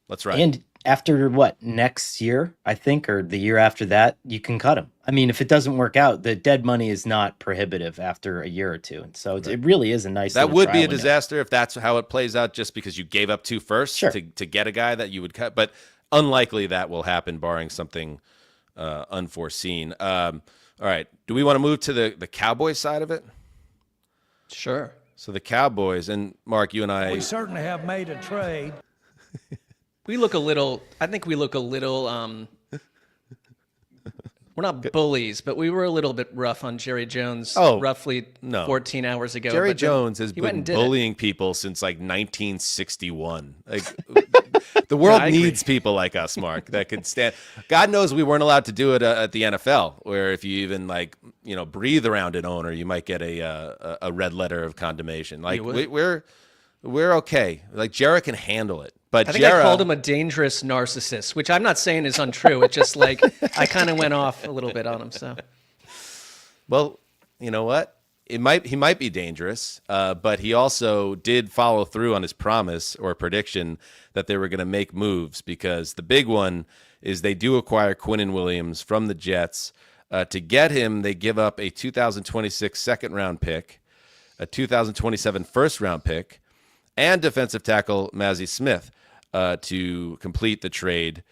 Let's ride. And after next year, I think, or the year after that, you can cut him. I mean, if it doesn't work out, the dead money is not prohibitive after a year or two. And so it really is a nice. That would be a disaster if that's how it plays out, just because you gave up 2 firsts to get a guy that you would cut. But unlikely that will happen, barring something unforeseen. All right. Do we want to move to the Cowboys side of it? Sure. So the Cowboys, and Marc, you and I. We certainly have made a trade. We look a little, I think we look a little, we're not bullies, but we were a little bit rough on Jerry Jones roughly 14 hours ago. Jerry Jones has been bullying people since like 1961. Like, the world needs people like us, Marc, that can stand. God knows we weren't allowed to do it at the NFL, where if you even breathe around an owner, you might get a red letter of condemnation. Like, we're okay. Like, Jerry can handle it. But I think I called him a dangerous narcissist, which I'm not saying is untrue. It's just like I kind of went off a little bit on him. So, well, you know what? He might be dangerous, but he also did follow through on his promise or prediction that they were going to make moves, because the big one is they do acquire Quinnen Williams from the Jets. To get him, they give up a 2026 2nd-round pick, a 2027 1st-round pick, and defensive tackle Mazi Smith. To complete the trade.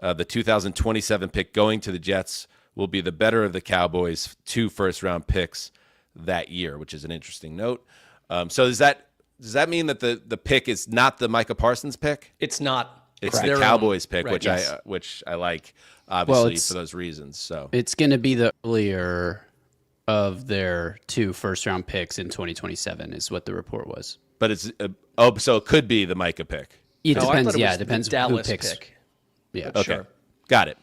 The 2027 pick going to the Jets will be the better of the Cowboys' 2 1st-round picks that year, which is an interesting note. So does that mean that the pick is not the Micah Parsons pick? It's not. It's the Cowboys pick, right, which I like, obviously, for those reasons. So it's going to be the earlier of their 2 1st-round picks in 2027 is what the report was. But it's so it could be the Micah pick. It depends. Yeah, it depends Dallas who picks. Pick. Yeah. Okay. Sure. Got it.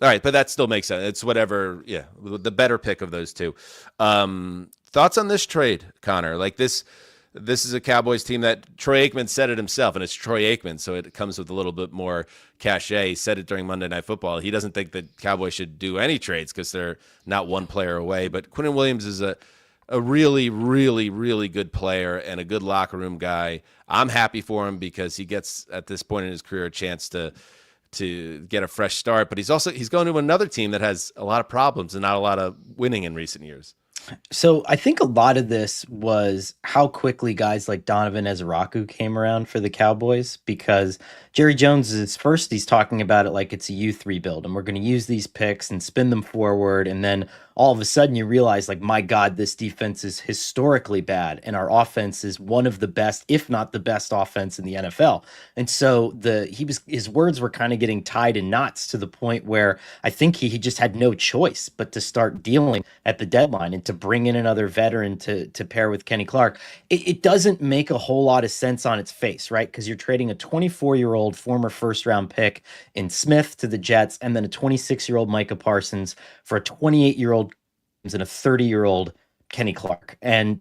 All right, but that still makes sense. It's whatever. Yeah, the better pick of those 2. Thoughts on this trade, Conor? Like, this is a Cowboys team that Troy Aikman said it himself, and it's Troy Aikman, so it comes with a little bit more cachet. He said it during Monday Night Football. He doesn't think that Cowboys should do any trades because they're not one player away. But Quinnen Williams is a really, really, really good player and a good locker room guy. I'm happy for him because he gets, at this point in his career, a chance to get a fresh start. But he's going to another team that has a lot of problems and not a lot of winning in recent years. So I think a lot of this was how quickly guys like Donovan Ezeraku came around for the Cowboys, because Jerry Jones is first, he's talking about it like it's a youth rebuild and we're going to use these picks and spin them forward. And then all of a sudden you realize, like, my God, this defense is historically bad and our offense is one of the best, if not the best offense in the NFL. And so his words were kind of getting tied in knots to the point where I think he just had no choice but to start dealing at the deadline and to bring in another veteran to pair with Kenny Clark. It doesn't make a whole lot of sense on its face, right? Because you're trading a 24-year-old former first-round pick in Smith to the Jets, and then a 26-year-old Micah Parsons for a 28-year-old and a 30-year-old Kenny Clark. And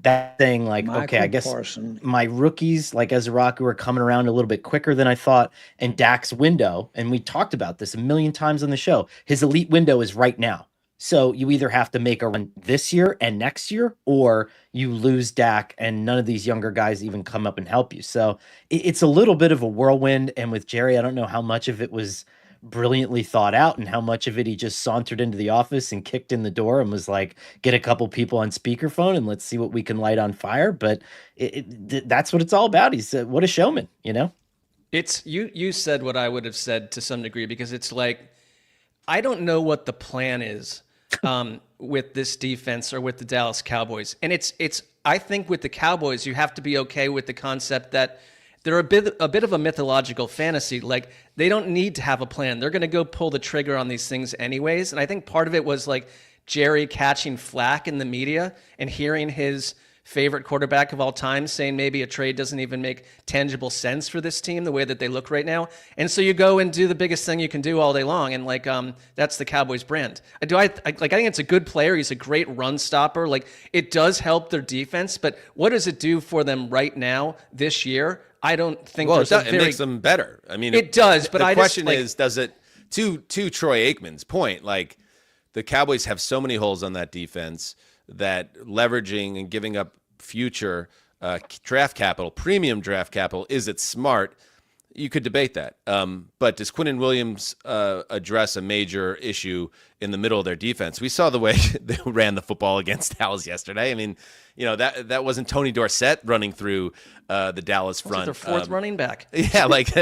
that thing, like, Michael okay, I guess Parsons. my rookies like Ezeraku are coming around a little bit quicker than I thought. And Dak's window, and we talked about this a million times on the show, his elite window is right now. So you either have to make a run this year and next year, or you lose Dak and none of these younger guys even come up and help you. So it's a little bit of a whirlwind. And with Jerry, I don't know how much of it was brilliantly thought out and how much of it he just sauntered into the office and kicked in the door and was like, get a couple people on speakerphone and let's see what we can light on fire. But that's what it's all about. He's what a showman, you know? It's you said what I would have said to some degree, because it's like, I don't know what the plan is with this defense or with the Dallas Cowboys. And it's I think with the Cowboys, you have to be okay with the concept that they're a bit of a mythological fantasy. Like, they don't need to have a plan. They're going to go pull the trigger on these things anyways. And I think part of it was like Jerry catching flack in the media and hearing his favorite quarterback of all time saying maybe a trade doesn't even make tangible sense for this team the way that they look right now. And so you go and do the biggest thing you can do all day long. And like, that's the Cowboys brand. I think it's a good player. He's a great run stopper. Like, it does help their defense, but what does it do for them right now this year? I don't think it makes them better. I mean, it does, but the question is, does it, to Troy Aikman's point, like, the Cowboys have so many holes on that defense that leveraging and giving up future draft capital, premium draft capital, is it smart? You could debate that. But does Quinnen Williams address a major issue in the middle of their defense? We saw the way they ran the football against Dallas yesterday. I mean, you know, that wasn't Tony Dorsett running through the Dallas front. Their fourth running back. Yeah, like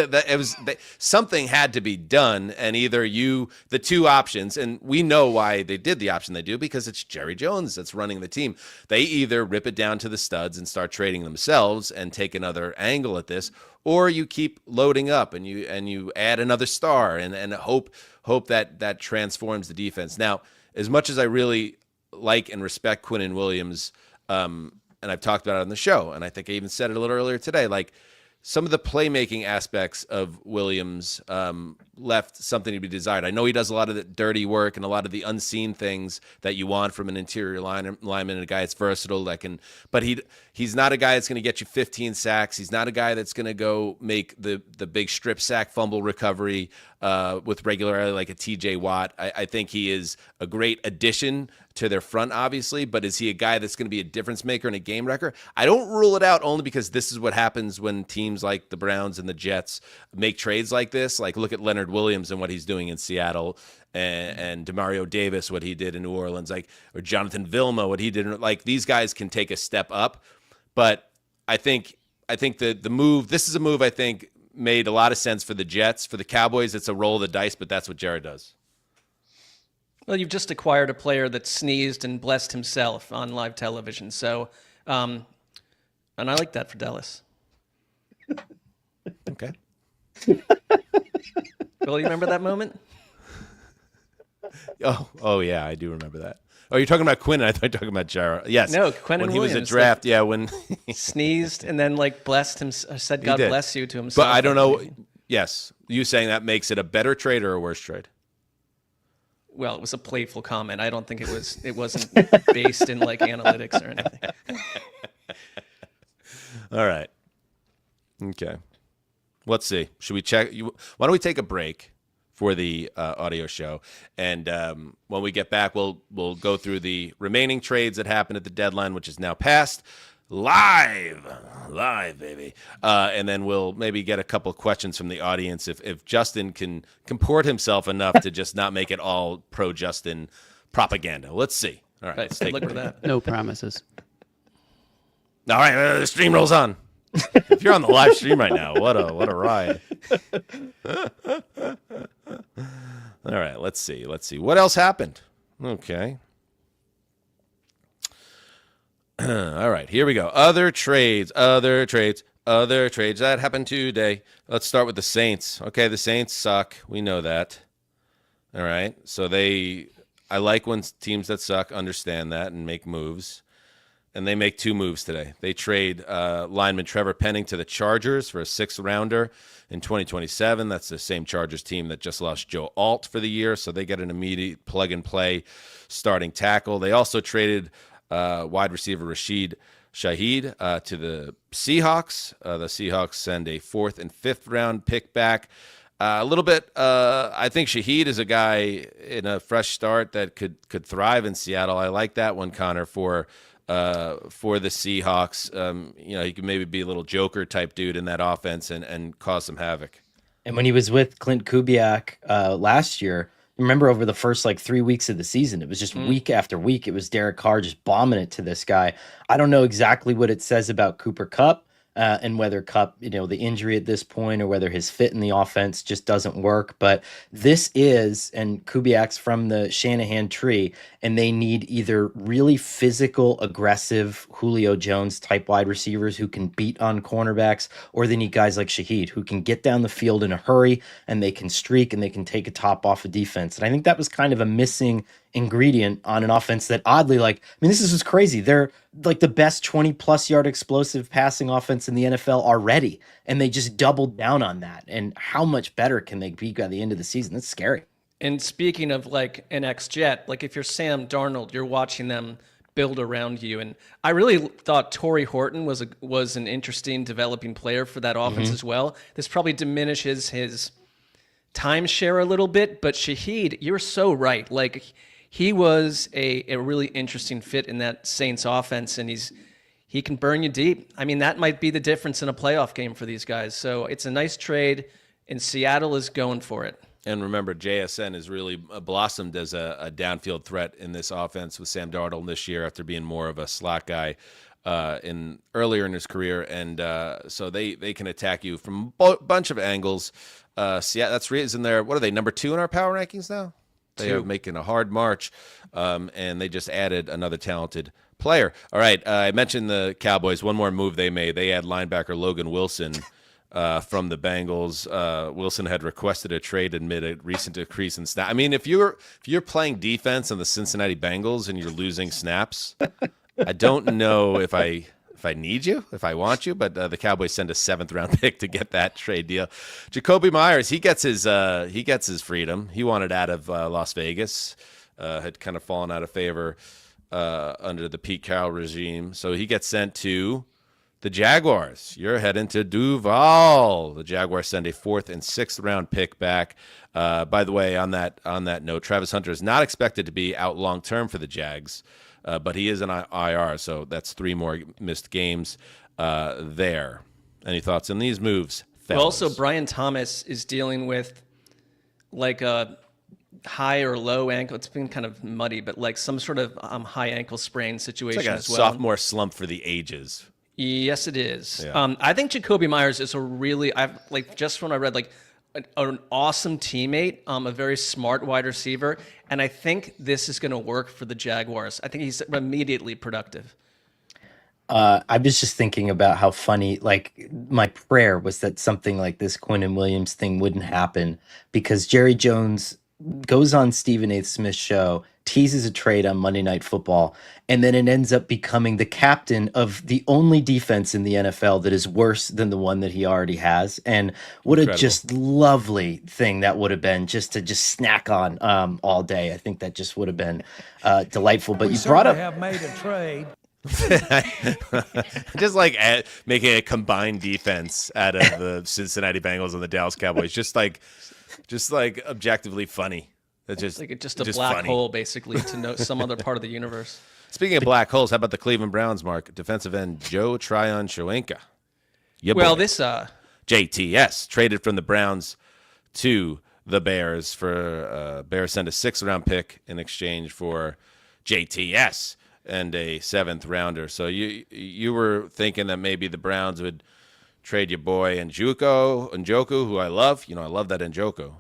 something had to be done, and either the two options, and we know why they did the option they do, because it's Jerry Jones that's running the team. They either rip it down to the studs and start trading themselves and take another angle at this, or you keep loading up and you add another star and hope that transforms the defense. Now, as much as I really like and respect Quinnen Williams, and I've talked about it on the show, and I think I even said it a little earlier today, like, some of the playmaking aspects of Williams left something to be desired. I know he does a lot of the dirty work and a lot of the unseen things that you want from an interior lineman and a guy that's versatile but he's not a guy that's going to get you 15 sacks. He's not a guy that's going to go make the big strip sack fumble recovery with regularity like a TJ Watt. I think he is a great addition to their front, obviously, but is he a guy that's going to be a difference maker and a game wrecker? I don't rule it out, only because this is what happens when teams like the Browns and the Jets make trades like this. Like, look at Leonard Williams and what he's doing in Seattle, and Demario Davis, what he did in New Orleans, or Jonathan Vilma, what he did. Like, these guys can take a step up, but I think the move, this is a move I think made a lot of sense for the Jets. For the Cowboys, it's a roll of the dice, but that's what Jared does. Well, you've just acquired a player that sneezed and blessed himself on live television. So, and I like that for Dallas. Okay. Well, you remember that moment? Oh yeah, I do remember that. Oh, you're talking about Quinnen. I thought you were talking about Jared. Yes. No, Quinnen when he Williams, was a draft, when sneezed and then blessed him, said God bless you to himself. But I don't know. Yes, you saying that makes it a better trade or a worse trade? Well, it was a playful comment. I don't think it wasn't based in analytics or anything. All right. Okay. Let's see. Should we check? Why don't we take a break for the audio show, and when we get back, we'll go through the remaining trades that happened at the deadline, which is now passed. Live, baby. And then we'll maybe get a couple of questions from the audience if Justin can comport himself enough to just not make it all pro-Justin propaganda. Let's see. All right, Right. let's take Look a for break. that. No promises. All right, the stream rolls on. If you're on the live stream right now, what a ride. All right, let's see. What else happened? Okay. All right, here we go. Other trades that happened today. Let's start with the Saints. Okay, the Saints suck. We know that. All right, so I like when teams that suck understand that and make moves. And they make 2 moves today. They trade lineman Trevor Penning to the Chargers for a 6th-rounder in 2027. That's the same Chargers team that just lost Joe Alt for the year, so they get an immediate plug-and-play starting tackle. They also traded wide receiver Rasheed Shahid to the Seahawks. The Seahawks send a 4th and 5th-round pick back. A little bit, I think Shahid is a guy in a fresh start that could thrive in Seattle. I like that one, Conor, for the Seahawks. He could maybe be a little Joker type dude in that offense and cause some havoc. And when he was with Clint Kubiak last year, remember over the first 3 weeks of the season, it was just week after week. It was Derek Carr just bombing it to this guy. I don't know exactly what it says about Cooper Kupp. And whether Kupp, the injury at this point or whether his fit in the offense just doesn't work. But this is, and Kubiak's from the Shanahan tree, and they need either really physical, aggressive Julio Jones type wide receivers who can beat on cornerbacks, or they need guys like Shahid who can get down the field in a hurry and they can streak and they can take a top off of defense. And I think that was kind of a missing ingredient on an offense that oddly, this is just crazy. They're the best 20+ yard explosive passing offense in the NFL already, and they just doubled down on that. And how much better can they be by the end of the season? That's scary. And speaking of an ex-Jet, if you're Sam Darnold, you're watching them build around you. And I really thought Torrey Horton was an interesting developing player for that offense as well. This probably diminishes his timeshare a little bit, but Shahid, you're so right. He was a really interesting fit in that Saints offense, and he can burn you deep. That might be the difference in a playoff game for these guys. So it's a nice trade, and Seattle is going for it. And remember, JSN has really blossomed as a downfield threat in this offense with Sam Darnold this year after being more of a slot guy earlier in his career. And so they can attack you from a bunch of angles. Seattle, that's reason they're, what are they, number 2 in our power rankings now? They are making a hard march, and they just added another talented player. All right, I mentioned the Cowboys. One more move they made. They had linebacker Logan Wilson from the Bengals. Wilson had requested a trade amid a recent decrease in snap. If you're playing defense on the Cincinnati Bengals and you're losing snaps, I don't know if I need you, if I want you, but the Cowboys send a 7th-round pick to get that trade deal. Jakobi Meyers, he gets his freedom. He wanted out of Las Vegas, had kind of fallen out of favor under the Pete Carroll regime, so he gets sent to the Jaguars. You're heading to Duval. The Jaguars send a 4th and 6th-round pick back. By the way, on that note, Travis Hunter is not expected to be out long term for the Jags. But he is an IR, so that's 3 more missed games there. Any thoughts on these moves, fellas? Well, also, Brian Thomas is dealing with a high or low ankle. It's been kind of muddy, but some sort of high ankle sprain situation it's like a as well. Sophomore slump for the ages. Yes, it is. Yeah. I think Jakobi Meyers is just when I read an awesome teammate, a very smart wide receiver, and I think this is going to work for the Jaguars. I think he's immediately productive. I was just thinking about how funny, my prayer was that something like this Quinnen Williams thing wouldn't happen, because Jerry Jones goes on Stephen A. Smith's show, teases a trade on Monday Night Football, and then it ends up becoming the captain of the only defense in the NFL that is worse than the one that he already has. And what Incredible. A just lovely thing that would have been, just to snack on all day. I think that just would have been delightful. But you brought up, have made a trade. Just making a combined defense out of the Cincinnati Bengals and the Dallas Cowboys, just objectively funny. It's just a black funny. hole, basically, to know some other part of the universe. Speaking of black holes, how about the Cleveland Browns, Marc? Defensive end Joe Tryon-Shoyinka. This JTS traded from the Browns to the Bears for Bears send a 6th-round pick in exchange for JTS and a 7th rounder. So you were thinking that maybe the Browns would trade your boy Njoku, who I love. I love that Njoku.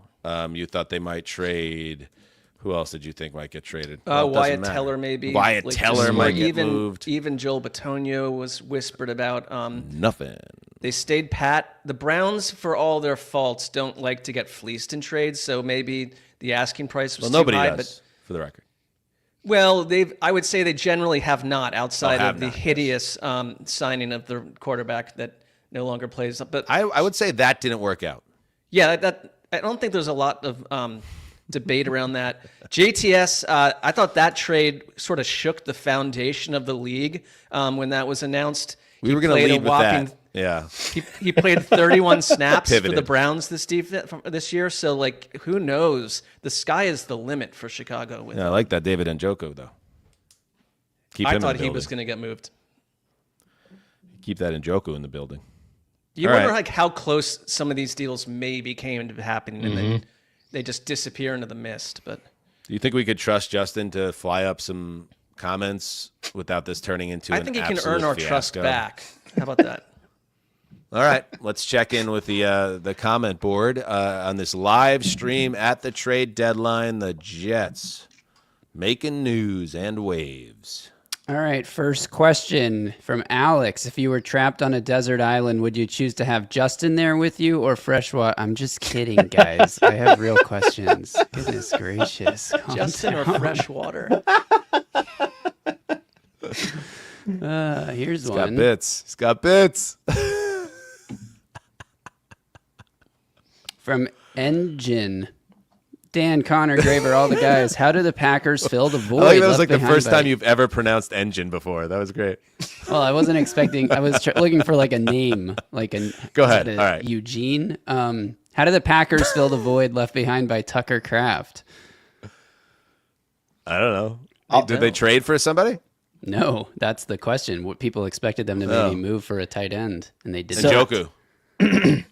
You thought they might trade. Who else did you think might get traded? Wyatt Teller, maybe. Wyatt Teller might get moved. Even Joel Bitonio was whispered about. Nothing. They stayed pat. The Browns, for all their faults, don't like to get fleeced in trades, so maybe the asking price was too high. Well, nobody does, for the record. Well, I would say they generally have not, outside of the hideous signing of the quarterback that no longer plays. But I would say that didn't work out. Yeah, I don't think there's a lot of debate around that. JTS, I thought that trade sort of shook the foundation of the league when that was announced. We were going to lead with that. Yeah. He played 31 snaps for the Browns this year. So, who knows? The sky is the limit for Chicago. I like that David Njoku, though. I thought he was going to get moved. Keep that Njoku in the building. You wonder how close some of these deals maybe came to happening, and then they just disappear into the mist. But do you think we could trust Justin to fly up some comments without this turning into I think he can earn our trust fiasco? back. How about that? All right, let's check in with the comment board on this live stream at the trade deadline. The Jets making news and waves. All right, first question from Alex. If you were trapped on a desert island, would you choose to have Justin there with you or freshwater? I'm just kidding, guys. I have real questions. Goodness gracious. Justin or freshwater? Here's He's one. He's got bits. From Engine. Dan, Conor, Graver, all the guys. How do the Packers fill the void? I think that was like the behind first by... time you've ever pronounced engine before. That was great. Well, I wasn't expecting. I was looking for like a name, like a. Go ahead. All right. Eugene. How do the Packers fill the void left behind by Tucker Kraft? I don't know. Did they trade for somebody? No, that's the question. What people expected them to maybe move for a tight end, and they didn't. Njoku.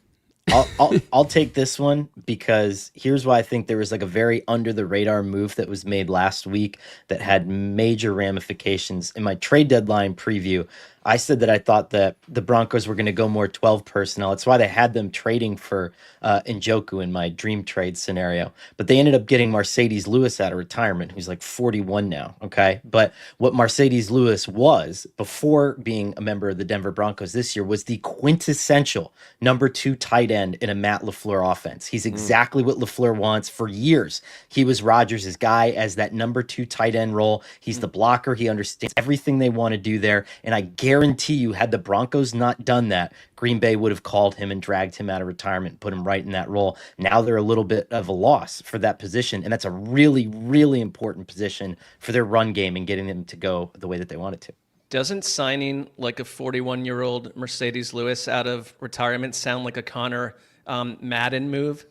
I'll take this one because here's why I think there was like a very under the radar move that was made last week that had major ramifications. In my trade deadline preview, I said that I thought that the Broncos were going to go more 12 personnel. That's why they had them trading for Njoku in my dream trade scenario. But they ended up getting Mercedes Lewis out of retirement, who's like 41 now. Okay. But what Mercedes Lewis was before being a member of the Denver Broncos this year was the quintessential number 2 tight end in a Matt LaFleur offense. He's exactly what LaFleur wants. For years, he was Rodgers' guy as that number 2 tight end role. He's the blocker. He understands everything they want to do there. And I guarantee you, had the Broncos not done that, Green Bay would have called him and dragged him out of retirement and put him right in that role. Now they're a little bit of a loss for that position, and that's a really, really important position for their run game and getting them to go the way that they want it to. Doesn't signing like a 41-year-old Mercedes Lewis out of retirement sound like a Conor Madden move?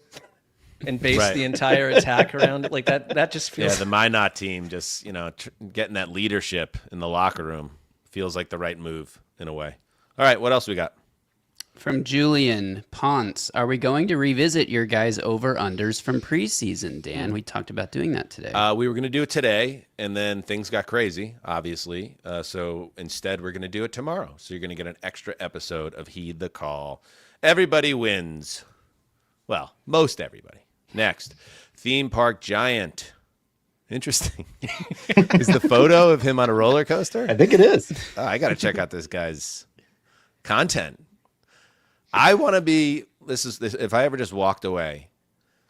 And base the entire attack around it like that. That just feels. Yeah, the Minot team just getting that leadership in the locker room feels like the right move in a way. All right, what else we got? From Julian Ponce, are we going to revisit your guys' over-unders from preseason, Dan? We talked about doing that today. We were going to do it today, and then things got crazy, obviously. So instead, we're going to do it tomorrow. So you're going to get an extra episode of Heed the Call. Everybody wins. Well, most everybody. Next, Theme Park Giant. Interesting. Is the photo of him on a roller coaster? I think it is. Oh, I got to check out this guy's content. I want to be, if I ever just walked away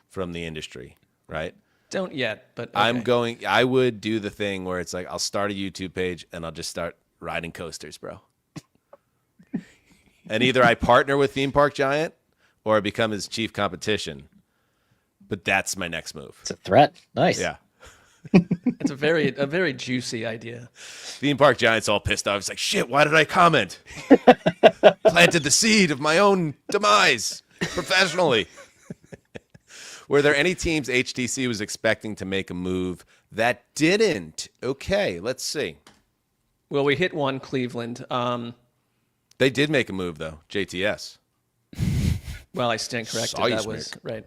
from the industry, right? Don't yet, but okay. I would do the thing where it's like, I'll start a YouTube page and I'll just start riding coasters, bro. And either I partner with Theme Park Giant or I become his chief competition. But that's my next move. It's a threat. Nice. Yeah. It's a very juicy idea. Theme Park Giant's all pissed off. He's like, shit, why did I comment? Planted the seed of my own demise professionally. Were there any teams HTC was expecting to make a move that didn't? Okay, let's see. Well, we hit one, Cleveland. They did make a move, though. JTS. Well, I stand corrected. That was right.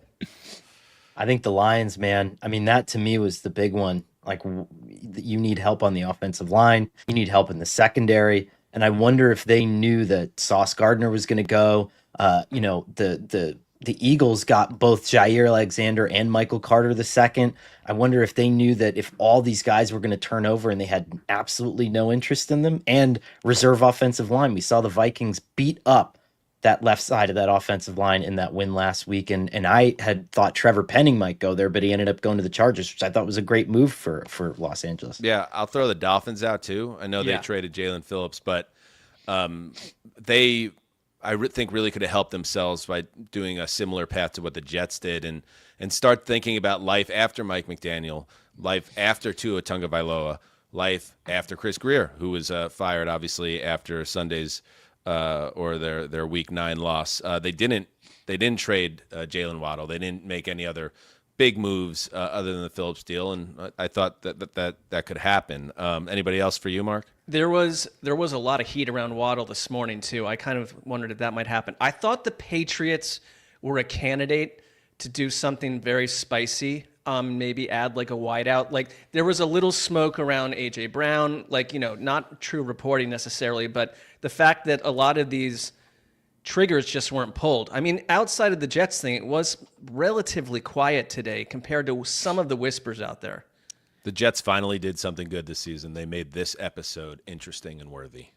I think the Lions, man. I mean, that to me was the big one. Like, you need help on the offensive line. You need help in the secondary. And I wonder if they knew that Sauce Gardner was going to go. The Eagles got both Jair Alexander and Michael Carter II. I wonder if they knew that if all these guys were going to turn over and they had absolutely no interest in them, and reserve offensive line. We saw the Vikings beat up that left side of that offensive line in that win last week. And I had thought Trevor Penning might go there, but he ended up going to the Chargers, which I thought was a great move for Los Angeles. Yeah, I'll throw the Dolphins out too. I know they traded Jalen Phillips, but think really could have helped themselves by doing a similar path to what the Jets did and start thinking about life after Mike McDaniel, life after Tua Tagovailoa, life after Chris Greer, who was fired obviously after Sunday's or their Week 9 loss. They didn't trade Jalen Waddle. They didn't make any other big moves other than the Phillips deal, and I thought that could happen. Anybody else for you, Mark? There was a lot of heat around Waddle this morning too. I kind of wondered if that might happen. I thought the Patriots were a candidate to do something very spicy. Maybe add like a wideout. Like there was a little smoke around AJ Brown, like, not true reporting necessarily, but the fact that a lot of these triggers just weren't pulled. I mean, outside of the Jets thing, it was relatively quiet today compared to some of the whispers out there. The Jets finally did something good this season. They made this episode interesting and worthy.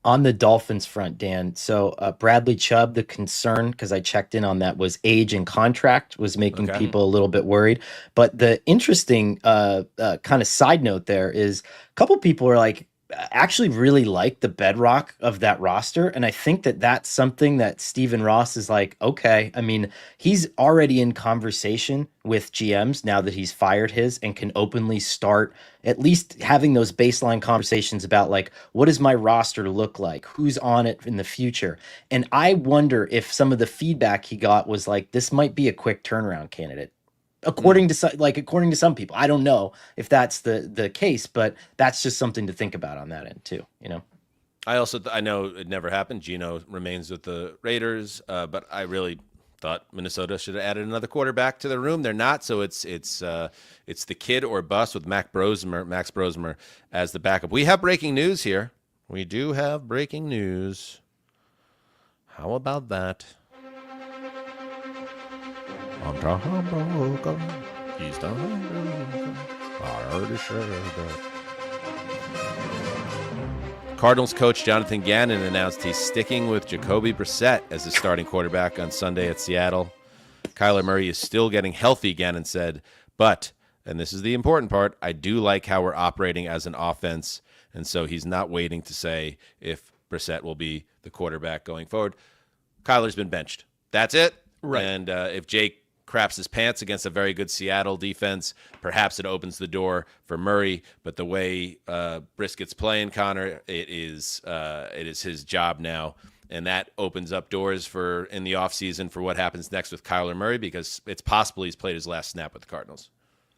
On the Dolphins front, Dan, so Bradley Chubb, the concern, because I checked in on that, was age and contract was making people a little bit worried. But the interesting kind of side note there is a couple people are like, actually really like the bedrock of that roster. And I think that that's something that Stephen Ross is like, okay, I mean, he's already in conversation with GMs now that he's fired his and can openly start at least having those baseline conversations about like, what does my roster look like? Who's on it in the future? And I wonder if some of the feedback he got was like, this might be a quick turnaround candidate. According to some people. I don't know if that's the case, but that's just something to think about on that end too, I know it never happened. Geno remains with the Raiders, but I really thought Minnesota should have added another quarterback to the room. They're not, so it's the kid or bust with Max Brosmer as the backup. We have breaking news here. We do have breaking news. How about that? I'm broken. He's done. I already said that. Cardinals coach Jonathan Gannon announced he's sticking with Jakobi Brissett as the starting quarterback on Sunday at Seattle. Kyler Murray is still getting healthy, Gannon said, but, and this is the important part, I do like how we're operating as an offense, and so he's not waiting to say if Brissett will be the quarterback going forward. Kyler's been benched. That's it. Right. And if Jake craps his pants against a very good Seattle defense, perhaps it opens the door for Murray. But the way Briskett's playing, Conor, it is his job now, and that opens up doors for in the offseason for what happens next with Kyler Murray, because it's possible he's played his last snap with the Cardinals.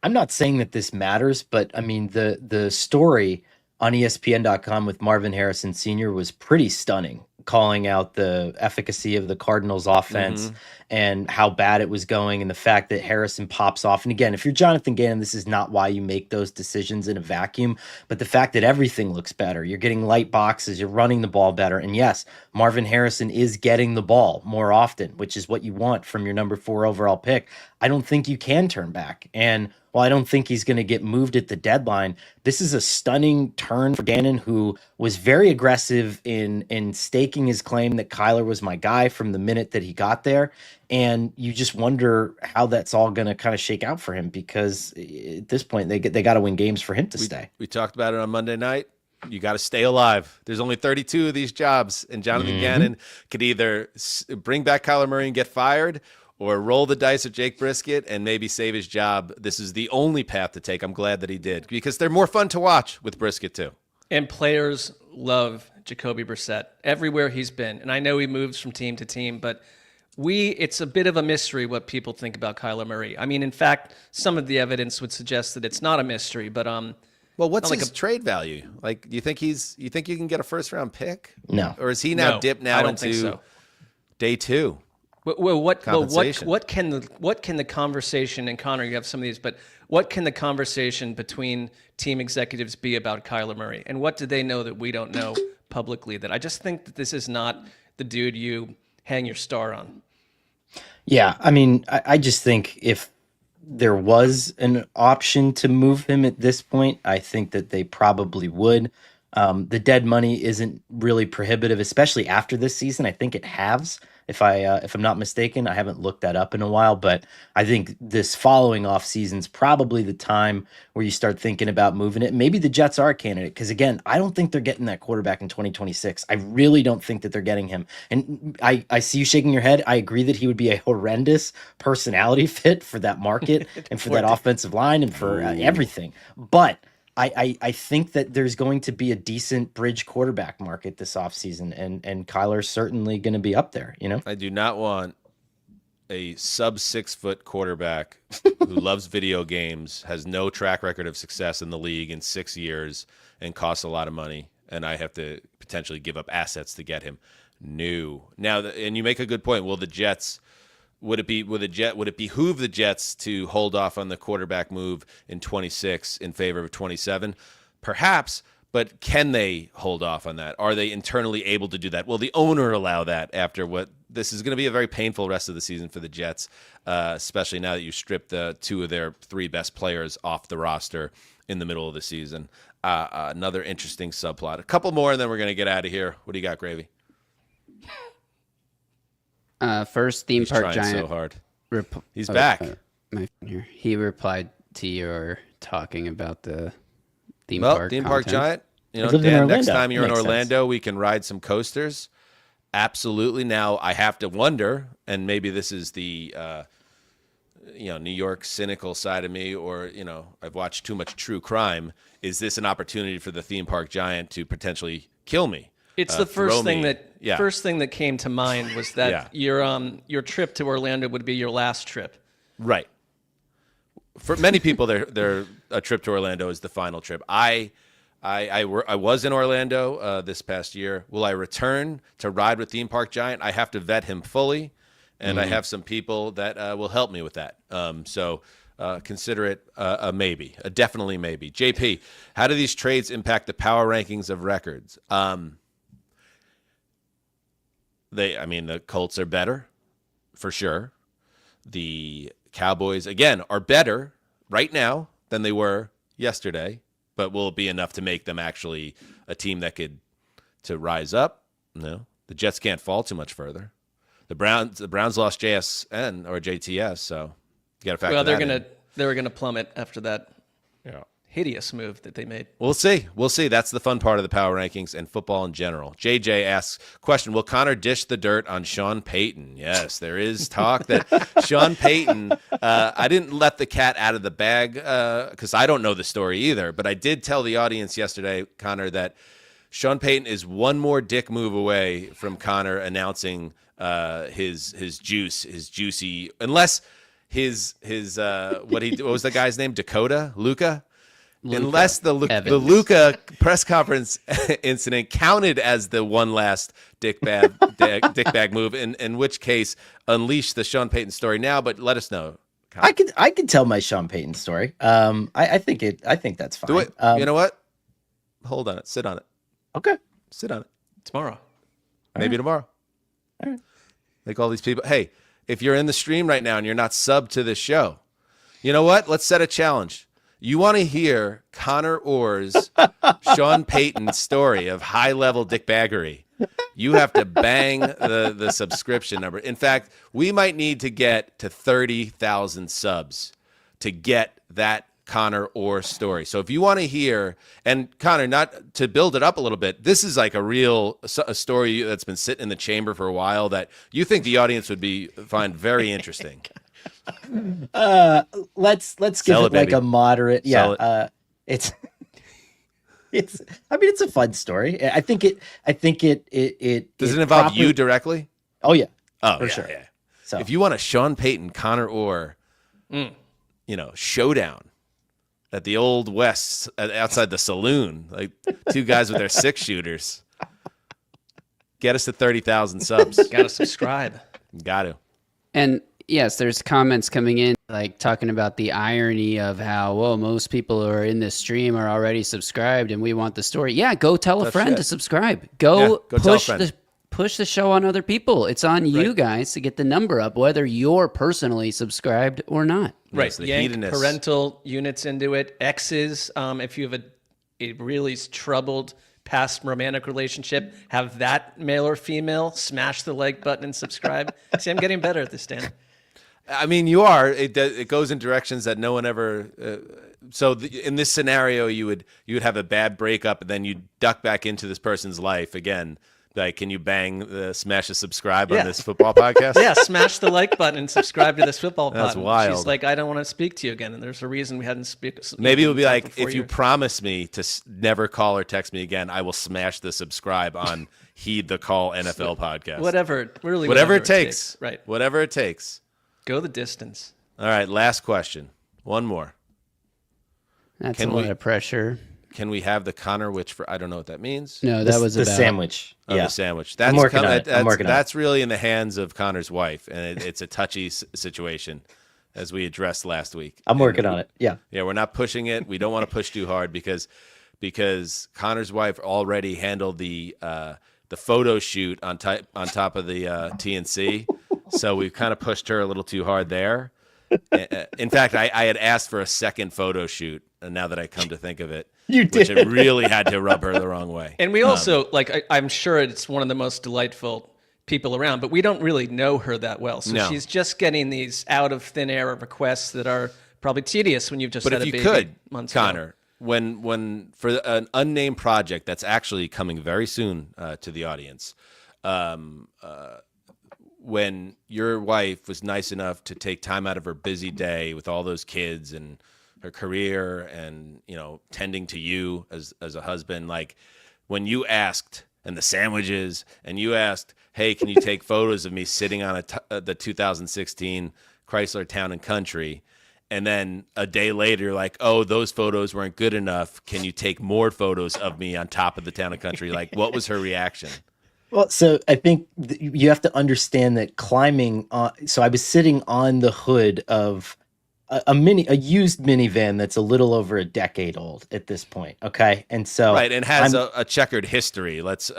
I'm not saying that this matters, but I mean the story on ESPN.com with Marvin Harrison Sr. was pretty stunning, calling out the efficacy of the Cardinals offense and how bad it was going, and the fact that Harrison pops off. And again, if you're Jonathan Gannon, this is not why you make those decisions in a vacuum, but the fact that everything looks better. You're getting light boxes, you're running the ball better. And yes, Marvin Harrison is getting the ball more often, which is what you want from your number 4 overall pick. I don't think you can turn back. And while I don't think he's going to get moved at the deadline, this is a stunning turn for Gannon, who was very aggressive in staking his claim that Kyler was my guy from the minute that he got there. And you just wonder how that's all going to kind of shake out for him, because at this point they got to win games for him to stay. We talked about it on Monday night. You got to stay alive. There's only 32 of these jobs, and Jonathan Gannon could either bring back Kyler Murray and get fired, or roll the dice with Jake Brisket and maybe save his job. This is the only path to take. I'm glad that he did, because they're more fun to watch with Brisket too. And players love Jakobi Brissett everywhere he's been. And I know he moves from team to team, but it's a bit of a mystery what people think about Kyler Murray. I mean, in fact, some of the evidence would suggest that it's not a mystery, but well, what's his trade value? Like, you think you can get a first round pick? No. Or is he now dipped now I don't think into so. day 2? What Compensation. what can the conversation, and Conor, you have some of these, but what can the conversation between team executives be about Kyler Murray, and what do they know that we don't know publicly? That I just think that this is not the dude you hang your star on. Yeah, I mean, I just think if there was an option to move him at this point, I think that they probably would. The dead money isn't really prohibitive, especially after this season. I think it halves, if I'm not mistaken. I haven't looked that up in a while, but I think this following off season's probably the time where you start thinking about moving it. Maybe the Jets are a candidate, because again, I don't think they're getting that quarterback in 2026. I really don't think that they're getting him. And I see you shaking your head. I agree that he would be a horrendous personality fit for that market and for that offensive line and for everything. But I think that there's going to be a decent bridge quarterback market this offseason, and Kyler's certainly going to be up there, you know? I do not want a sub 6 foot quarterback who loves video games, has no track record of success in the league in 6 years, and costs a lot of money, and I have to potentially give up assets to get him. No. Now, and you make a good point. Will the Jets... Would it behoove the Jets to hold off on the quarterback move in 26 in favor of 27? Perhaps, but can they hold off on that? Are they internally able to do that? Will the owner allow that after what this is going to be a very painful rest of the season for the Jets, especially now that you stripped the 2 of their 3 best players off the roster in the middle of the season? Another interesting subplot. A couple more, and then we're going to get out of here. What do you got, Gravy? First, theme park giant. So hard. He's back. He replied to your talking about the theme park. Theme park giant. You know, in Dan, Orlando. next time you're in Makes Orlando, we can ride some coasters. Absolutely. Now I have to wonder, and maybe this is the New York cynical side of me, or I've watched too much true crime. Is this an opportunity for the theme park giant to potentially kill me? It's the first thing that came to mind was that your trip to Orlando would be your last trip. Right. For many people, their a trip to Orlando is the final trip. I was in Orlando this past year. Will I return to ride with Theme Park Giant? I have to vet him fully, and I have some people that will help me with that. So consider it a maybe, a definitely maybe. JP, how do these trades impact the power rankings of records? The Colts are better, for sure. The Cowboys, again, are better right now than they were yesterday, but will it be enough to make them actually a team that could to rise up? No. The Jets can't fall too much further. The Browns lost JSN or JTS, so you got to factor that in. They were gonna plummet after that. Yeah. Hideous move that they made. We'll see. That's the fun part of the power rankings and football in general. JJ asks, question, will Conor dish the dirt on Sean Payton? Yes, there is talk that Sean Payton, I didn't let the cat out of the bag because I don't know the story either, but I did tell the audience yesterday, Conor, that Sean Payton is one more dick move away from Conor announcing his juicy, unless what was the guy's name? Luka? Unless the Luka press conference incident counted as the one last dick bag move, in which case unleash the Sean Payton story now. But let us know. I could tell my Sean Payton story. I think that's fine. Do it. You know what? Hold on it. Sit on it. Okay. Sit on it. Tomorrow. Maybe tomorrow. All right. Like all these people. Hey, if you're in the stream right now and you're not subbed to this show, you know what? Let's set a challenge. You want to hear Conor Orr's Sean Payton story of high-level dickbaggery, you have to bang the subscription number. In fact, we might need to get to 30,000 subs to get that Conor Orr story. So if you want to hear, and Conor, not to build it up a little bit, this is like a story that's been sitting in the chamber for a while that you think the audience would find very interesting. Let's give it like a moderate. Yeah. It's a fun story. I think it does it involve you directly? Oh yeah. Oh, for sure. Yeah. So if you want a Sean Payton, Conor Orr, showdown at the Old West outside the saloon, like 2 guys with their 6-shooters, get us to 30,000 subs. Got to subscribe. Got to. And yes, there's comments coming in like talking about the irony of how, well, most people who are in this stream are already subscribed and we want the story. Yeah, go tell a friend to subscribe. Go push the show on other people. It's on you guys to get the number up, whether you're personally subscribed or not. Right. Yank parental units into it. X's, if you have a really troubled past romantic relationship, have that male or female smash the like button and subscribe. See, I'm getting better at this, Dan. I mean, you are. It goes in directions that no one ever. In this scenario, you would have a bad breakup, and then you duck back into this person's life again. Like, can you smash a subscribe on this football podcast? Yeah, smash the like button and subscribe to this football podcast. That's wild. She's like, I don't want to speak to you again, and there's a reason we hadn't Maybe it'll be like, if you promise me to never call or text me again, I will smash the subscribe on Heed the Call NFL podcast. Whatever it takes. Right. Whatever it takes. Go the distance. All right, last question. One more. That's a lot of pressure. Can we have the Conor witch for? I don't know what that means. No, that was the sandwich. The sandwich. I'm working on it. That's really in the hands of Conor's wife, and it's a touchy situation, as we addressed last week. I'm working on it. Yeah. Yeah, we're not pushing it. We don't want to push too hard because Conor's wife already handled the photo shoot on top of the TNC, so we've kind of pushed her a little too hard there. In fact, I had asked for a second photo shoot, and now that I come to think of it. You did. Which it really had to rub her the wrong way. And we also, I'm sure it's one of the most delightful people around, but we don't really know her that well. So she's just getting these out of thin air requests that are probably tedious when you've just had a baby. But if you could, Conor, when for an unnamed project that's actually coming very soon to the audience, when your wife was nice enough to take time out of her busy day with all those kids and her career and, tending to you as a husband, like when you asked, and the sandwiches, and you asked, hey, can you take photos of me sitting on the 2016 Chrysler Town and Country? And then a day later, you're like, oh, those photos weren't good enough. Can you take more photos of me on top of the Town and Country? Like, what was her reaction? Well, so I think you have to understand that climbing so I was sitting on the hood of a used minivan that's a little over a decade old at this point. Okay. And so right. And has a checkered history. Let's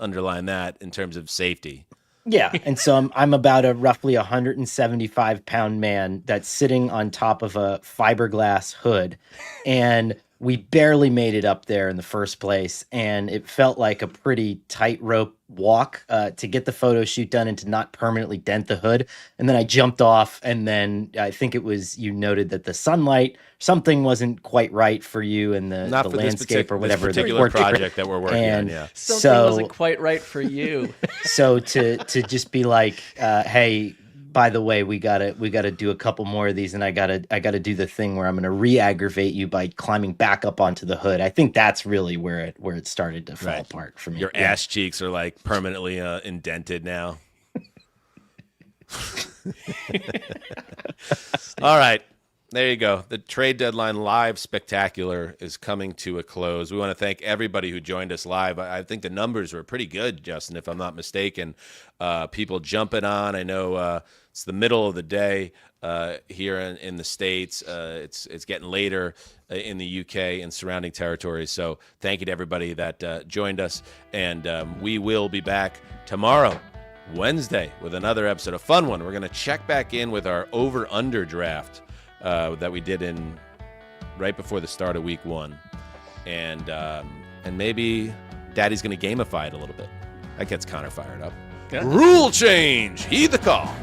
underline that in terms of safety. Yeah. And so I'm about a roughly 175-pound man that's sitting on top of a fiberglass hood, and we barely made it up there in the first place, and it felt like a pretty tightrope walk to get the photo shoot done and to not permanently dent the hood. And then I jumped off, and then I think it was you noted that the sunlight, something wasn't quite right for you and the landscape or whatever. This particular project that we're working on, yeah. Something wasn't quite right for you. So to just be like, hey, by the way, we gotta do a couple more of these, and I gotta do the thing where I'm gonna re-aggravate you by climbing back up onto the hood. I think that's really where it started to fall apart for me. Your ass cheeks are like permanently indented now. All right. There you go. The trade deadline live spectacular is coming to a close. We want to thank everybody who joined us live. I think the numbers were pretty good, Justin, if I'm not mistaken. People jumping on. I know it's the middle of the day here in the States. It's getting later in the UK and surrounding territories. So thank you to everybody that joined us. And we will be back tomorrow, Wednesday, with another episode, a fun one. We're going to check back in with our over-under draft that we did in right before the start of week 1. And maybe Daddy's going to gamify it a little bit. That gets Conor fired up. Yeah. Rule change. Heed the call.